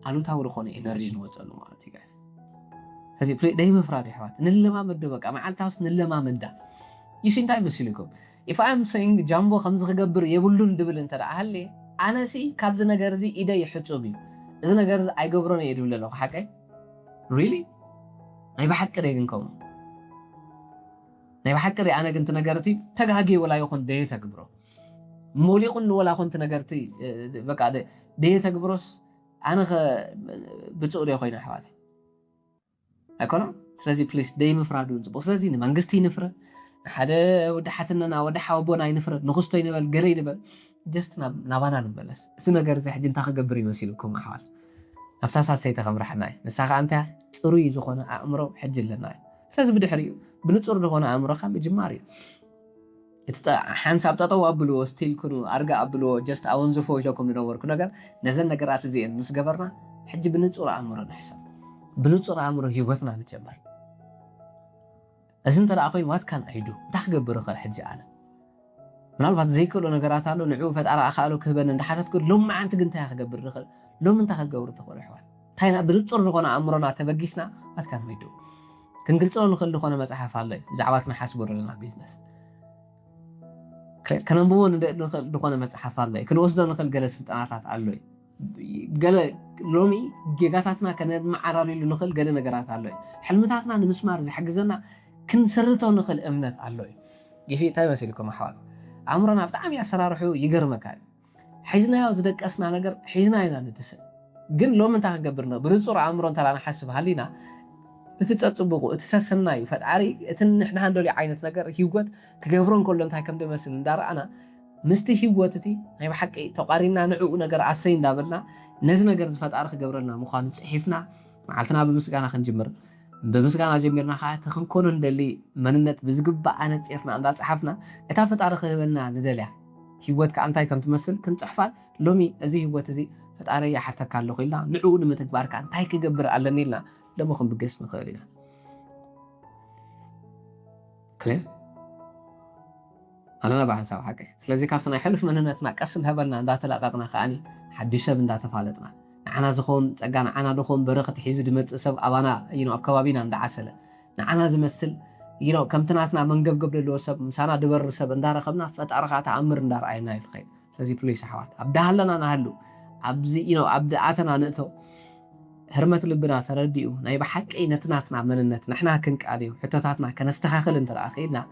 ኣሉታዊ ዝኾነ ኤነርጂ ንወፀሉ ማለት እዩ ጋይስ ስለዚ ደይ ምፍራድ ኣሕዋት ንለማመዶ በቃ መዓልታውስ ንለማመዳ ይሲ እንታይ መሲልኩም if I'm saying ጃምቦ ከምዚ ክገብር የብሉን ድብል እንተ ደኣ ሃለ ኣነሲ ካብዚ ነገር እዚ ኢደ ይሕፁብ እዩ እዚ ነገር እዚ ኣይገብሮን እየ ድብል ኣለኹ ሓቀይ ሪሊ ናይ ብሓቂ ደይ ግን ከምኡ ናይ ብሓቂ ደይ ኣነ ግን እቲ ነገርቲ ተጋጊ ወላ ይኹን ደየ ተግብሮ ሞሊቑን ወላ ኹን እቲ ነገርቲ በቃ ደየ ተግብሮስ ኣነ ብፅኡ ደይ ኮይኑ ኣሕዋተይ ኣይኮኖም ስለዚ ፕሊስ ደይ ምፍራድ እውን ፅቡቕ ስለዚ ንመንግስቲ ይንፍረ ሓደ ወዲ ሓትነና ወዲ ሓወቦና ይንፍረ ንኽስቶ ይንበል ገለ ይንበል ጀስት ናባና ንበለስ እዚ ነገር እዚ ሕጂ እንታይ ክገብር ይመሲልኩም ኣሕዋት ናብታ ሳሰይቲ ከምርሐና እዩ ንሳኻ እንታይ ፅሩይ ዝኾነ ኣእምሮ ሕጂ ኣለና እዩ ስለዚ ብድሕሪኡ ብንፁር ዝኾነ ኣእምሮኻ ምጅማር እዩ እቲ ሓንሳብ ጠጠው ኣብልዎ ስቲል ኩኑ ኣርጋ ኣብልዎ ጀስት ኣወንዝፎ ኢለኩም ዝነበርኩ ነገር ነዘን ነገራት እዚአን ምስ ገበርና ሕጂ ብንፁር ኣእምሮ ንሕሰብ ብንፁር ኣእምሮ ሂወትና ንጀመር እዚ እንተ ደኣ ኮይኑ ዋትካን ኣይዱ እንታይ ክገብር ይኽእል ሕጂ ኣነ ምናልባት ዘይክእሎ ነገራት ኣሎ ንዕኡ ፈጣሪ ኣኻእሎ ክህበኒ እንዳሓተትኩ ሎሚ መዓንቲ ግን እንታይ ክገብር ንኽእል ሎሚ እንታይ ክገብር ትኽእሉ ኣሕዋት እንታይና ብንፁር ዝኾነ ኣእምሮና ተበጊስና ዋትካን ኣይዱ ክንግልፅሎ ንኽእል ዝኾነ መፅሓፍ ኣሎ ብዛዕባ ክነሓስቦ ዘለና ቢዝነስ ከነንብቦ ንኽእል ዝኾነ መፅሓፍ ኣሎ ክንወስዶ ንኽእል ገለ ስልጠናታት ኣሎ ገለ ሎሚ ጌጋታትና ከነመዓራርሉ ንኽእል ገለ ነገራት ኣሎ ሕልምታትና ንምስማር ዝሕግዘና ክንሰርቶ ንኽእል እምነት ኣሎ ይሺ እንታይ መሲልኩም ኣሕዋት ኣእምሮና ብጣዕሚ ኣሰራርሑ ይገርመካ ሒዝናዮ ዝደቀስና ነገር ሒዝና ኢና ንትስእ ግን ሎሚ እንታይ ክገብር ብንፁር ኣእምሮ እንተላ ንሓስብ ሃሊና እቲ ፀፅቡቑ እቲ ሰሰናዩ ፈጣሪ እቲ ንሕና እንደልዮ ዓይነት ነገር ሂወት ክገብሮ እንከሎ እንታይ ከም ድመስል እንዳረኣና ምስቲ ሂወት እቲ ናይ ብሓቂ ተቋሪና ንዕኡ ነገር ኣሰይ እንዳበልና ነዚ ነገር ዝፈጣሪ ክገብረልና ምዃኑ ፅሒፍና መዓልትና ብምስጋና ክንጅምር ብምስጋና ጀሚርና ከዓ እቲ ክንኮኑ እንደሊ መንነት ብዝግባእ ኣነፂርና እንዳፀሓፍና እታ ፈጣሪ ክህበና ንደልያ هيوتك أنتي كم تمثل كنت أحفل لومي أزي هيوت أزي فتعري حتى كان لقيلا نعود متكبرك أنتي كجبر على نيلنا لما خم بجسم خيرنا كلام أنا بعد سوا حكي سلزي كافتنا يحلف مننا نتناقص هبلنا ندات لقاقنا خاني حديث بندا تفالتنا نحنا زخون صقانا أنا دخون برخة حيز دمت سب أبانا أبكوابينا ندعسله نحنا زمثل كم تناتنا من قبل لو سب مسانا دبر سب ندار خبنا فتأرخا تعمر ندار عينا في الخير سلزي بوليس حوات أبدا هلنا نهلو أبزي أبدا عاتنا نقطو هرمت لبنا ترديو نايب حق نتناتنا من النت نحنا كنك عليو حتوتاتنا كنستخاخل انت الأخيرنا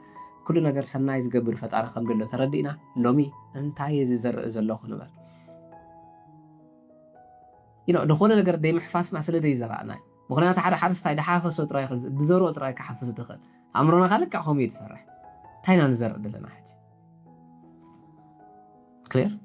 كل نجار سنايز قبل فترة خم قلنا تردينا لومي أنت عايز زر زلوا خنبر دخولنا نجار دايم حفاظنا سل داي زرعنا مغنيات حدا حارس تاي حافظ وتراي خز دزور وتراي كحافظ دخل عمرنا خلك كحوم يتفرح تاينا نزر دلنا حاجة كلير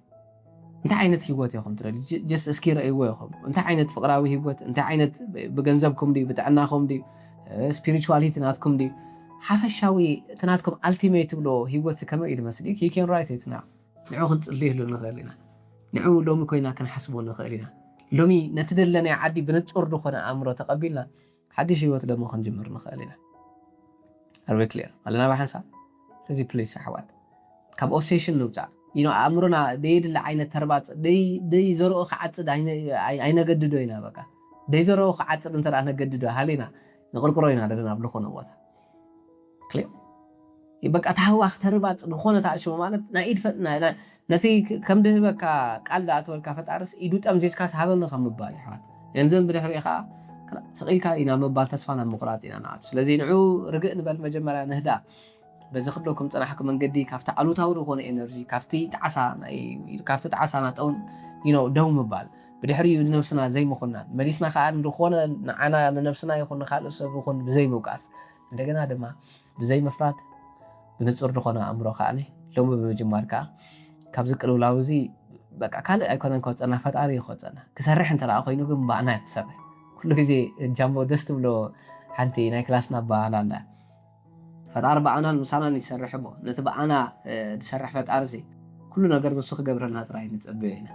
انت عينت هيوت يا خم ترى جس اسكير ايوه يا خم انت عينت فقراوي هيوت انت عينت بجنزبكم دي بتعناكم دي spirituality ناتكم دي حافشاوي تناتكم ultimate بلو هيوت كما إذا مسليك he can write it now نعو خنصليه له نغيرنا نعو لومي كوينا كان حسبه نغيرنا لومي نتدلنا عادي بنتصور دخنا أمره تقبلنا حدش هيوت لما خنجمر نغيرنا أروي كلير على بحنسا لازم بليس حواد كاب obsession نوجع أمرنا ديد العين التربات دي زرو خعت عين جددوينا بقى دي زرو خعت أنت أنا جددو هالينا نقول قرينا لنا بلخنا وقتها كلير يبقى أتهوى اختربات نخونة تعشوا معنا نعيد فتنا نثي كم ده بقى قال ده أتول كافة عرس يدوت أم جيسكاس هذا نخم ببالي حواد ينزل بدحريقة سقيل كائنا مبال تصفنا المقراتين أنا عادش لذي نعو رجعنا بالمجمرة نهدا بس خدلكم تناحكم من جدي كافت علو تاور خون إنرجي كافتي تعسان كافت تعسانات أون دوم مبال بدحري نفسنا زي ما خلنا مليس ما خان رخونا أنا من نفسنا يخون خالص رخون بزي موكاس عندنا هذا ما بزي مفراد بنتصور رخونا أمره خاني لو بمجمار كابزك الولاوزي بقى كله أيقونة كوت أنا فتاري خوت أنا كسرح أنت لا أخوينو كم بعنا تسبه كل شيء جنبه دست بلو حنتي نايكلاسنا بعنا لا فتار بعنا المسانا نسرح به نتبع أنا نسرح فتارزي كل نجار بسوق جبرنا تراي نتسبينا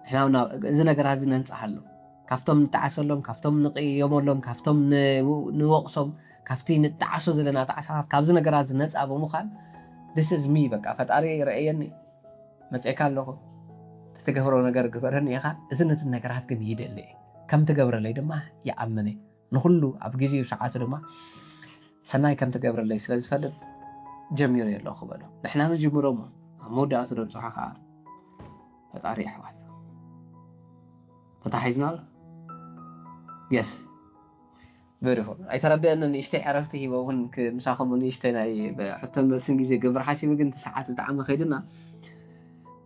إحنا إذا نجار هذا ننصحله كافتم نتعسلهم كافتم نقي يوم لهم كافتم نوقصهم كافتين نتعسو زلنا تعسات كابز نجار هذا نتسأبو مخال this is me بقى فتاري رأيني ما تأكل له تتجبروا نجار جبرني يا خال إذا نت النجارات كن يدلي كم تجبر لي دم يا أمني نخلو أبجيزي وساعات دم سناي كم تجبر لي سلاز فلت جميل يلا خبره نحن نجيب مروم مودة أترون صحة فتاري حواد فتحيزنا يس beautiful أي ترى بأن إشتي عرفته وهن كمساخم من إشتينا حتى مرسين جزء قبر حاسي وقن تساعات التعامل خيدنا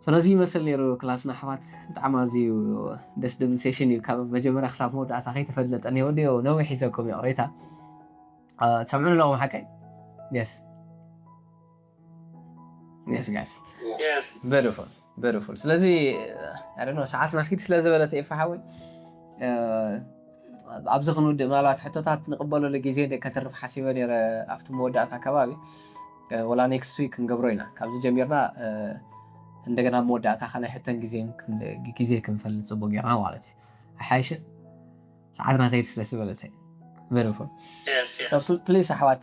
فنزي مثل يرو كلاسنا حوات تعامل زي دس دبل سيشن يكاب مجمع حساب مود أتاقي تفضلت أني ودي ونوي حيزكم يا قريتها تسمعون لهم حكي يس guys yes beautiful سلازي I don't know ساعاتنا خيد سلازي ولا تيفحاوي أبزخ نود مالات حتى نقبله لجيزين ده كترف حسيبا نير أفتح مودات كبابي ولا next week نقبرينا كابز جميرنا عندنا مودات خلنا حتى جيزين كنفل صبوا جرنا والتي حايشة ساعتنا غير سلسلة ولا تي beautiful yes so please حوات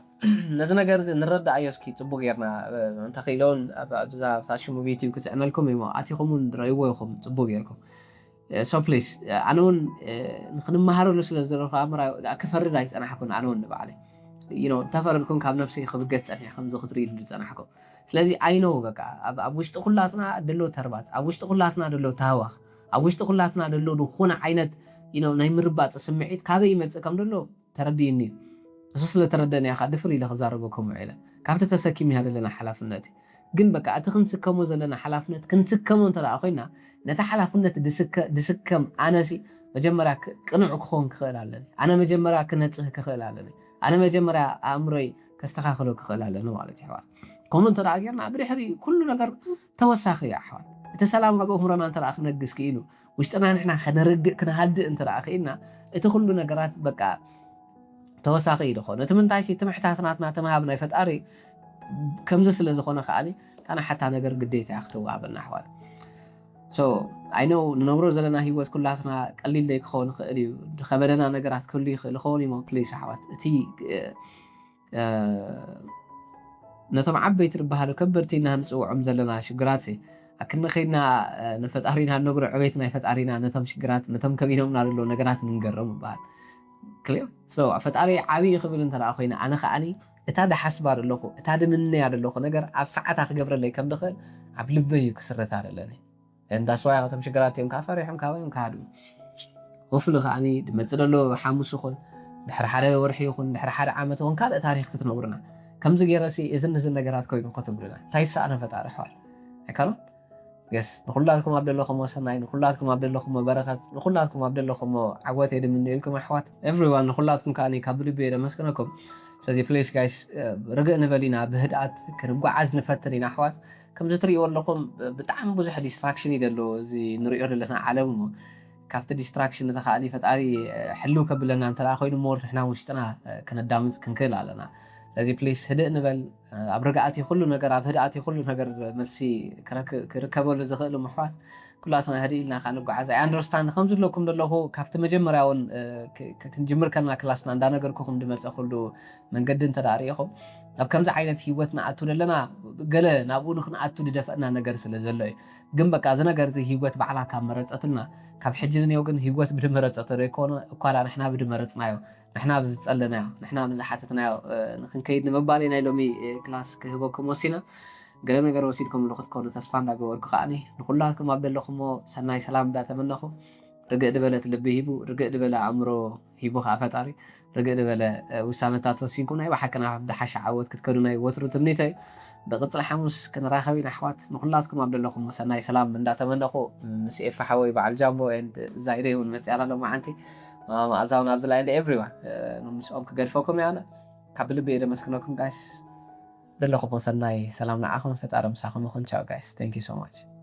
نزنا جرز نرد عيوسكي صبوا جرنا أنت خيلون أبدا تاشمو فيديو كتسألنا لكم يما أتيكم درايوهم صبوا جركم so please عنون نخدم مهارة لسه الخامرة كفر رايس أنا حكون عنون بعلي تفر لكم كاب نفسي خب جت أنا خمسة خطرين أنا حكون لازم I know بقى أبوش تقولاتنا دلو تربات أبوش تقولاتنا دلو تهوخ أبوش تقولاتنا دلو دخون عينت نايمر بات سمعت كابي يمت كم دلو ترديني أساس لا تردني أخذ دفري لخزاربكم عيلة كافت تسكيمي هذا لنا حلافنتي جن بقى أتخنسكمو زلنا حلافنت كنسكمو ترى أخوينا نتحلافنت دسكم أنا سي مجمرة كنوع كخون كخلالني أنا مجمرة كنتصه كخلالني أنا مجمرة أمري كاستخاخلو كخلالني والتي حوار كومن ترى أجرنا بريحري كل نجار توساخي يا حوار تسلام قبهم رمان ترى أخنا جسكينو واشتنا نحنا خنرد كنا هد أنت ترى أخينا تخلو نجارات بقى توساخي دخون نتمنى تعيش تمحتاتنا تمهابنا يفتقري كم زس اللي زخونا خالي أنا حتى نجر قديت أختو عبنا أحوال so I know نمرو زلنا هيوت كلاتنا قليل ليك خون خيري خبرنا نجرات كلي خوني ما بليس أحوال تي نتم عبيت ربها كبرتي إنها نسوع عمزلنا شجراتي أكن خينا نفت أرينا نقر عبيتنا يفت أرينا نتم شجرات نتم كبيرهم نارلو نجرات نجرم بعد كلير so فت أري عبي خبر أنت لأخوينا أنا خاني اتاد حسبار اللخو اتاد مني على اللخو نجر عف ساعات أخجبر اللي كم دخل عبل بيو كسرت على لاني إن ده شوية نتم شجرات يوم كافر يوم كاوي يوم كهادو وفلو خاني مثلا لو حاموس خل دحر حدا ورحي خل دحر حدا عامة وان كان تاريخ كتنورنا كم زي راسي إذن نزل نجارات كوي نقطب لنا تايسا أنا فتعرف حال هكذا يس نخلاتكم عبد الله خم وسناي نخلاتكم عبد الله خم بركات نخلاتكم عبد الله خم عقوات يد من لكم أحوات everyone نخلاتكم كاني كابري بير مسكنكم سازي بليس جايز رجعنا بالينا بهدأت كنبقى عز نفترين أحوات كم زتري ولكم بتعم بزح distraction يدلو زي نريور لنا عالم كافت distraction نتخاني فتعري حلو كبلنا أنت لا خوين مور إحنا وشتنا كنا دامز كنكل علىنا لازم بليس هدأ نبل أبرقاتي كله نجار أبهدأتي كله نجار ملسي كركبوا لزخلوا محوات كلاتنا هدي لنا خانوا قعزة I understand خمس لكم دلله كافت مجمرة أون كنجمر كنا كلاسنا عندنا نجار كوهم دمرت أخلو من قد أنت داريهم أب كم زعينت هيوتنا أتون لنا قلة نابون خنا أتون دفعنا نجار سلزلة جنبك أزنا نجار زي هيوت بعلا كامرت أتلنا كاب حجزني يوجن هيوت بدمرت أتريكون وقال نحنا بدمرتنا نحنا بزتصلنا نحنا مزحتنا نخنكيد نمبالي نايلومي كلاس كهبوكم وسينا قالنا نجار وسيلكم لغت كونو تسفان لاجور كخاني نقولكم عبد الله خمو سناي سلام دا تمنخو رجع دبلت لبي هيبو رجع دبلا عمرو هيبو خافتاري رجع دبلا وسامتات وسينكم هاي وحكنا عبد حش عود كتكونوا وترو تمنيتي دقت الحمص كان راخوي نحوات نقولكم عبد الله خمو سناي سلام من دا تمنخو مسيف حوي بعد جامبو اند زايدي ونمسي لو معنتي ما أزاون أبزل عند everyone نمس أمك قد فوقكم يعني قبل بير مسكناكم guys دلوا خبون سناي سلام عليكم فتارم ساخن مخن ciao guys thank you so much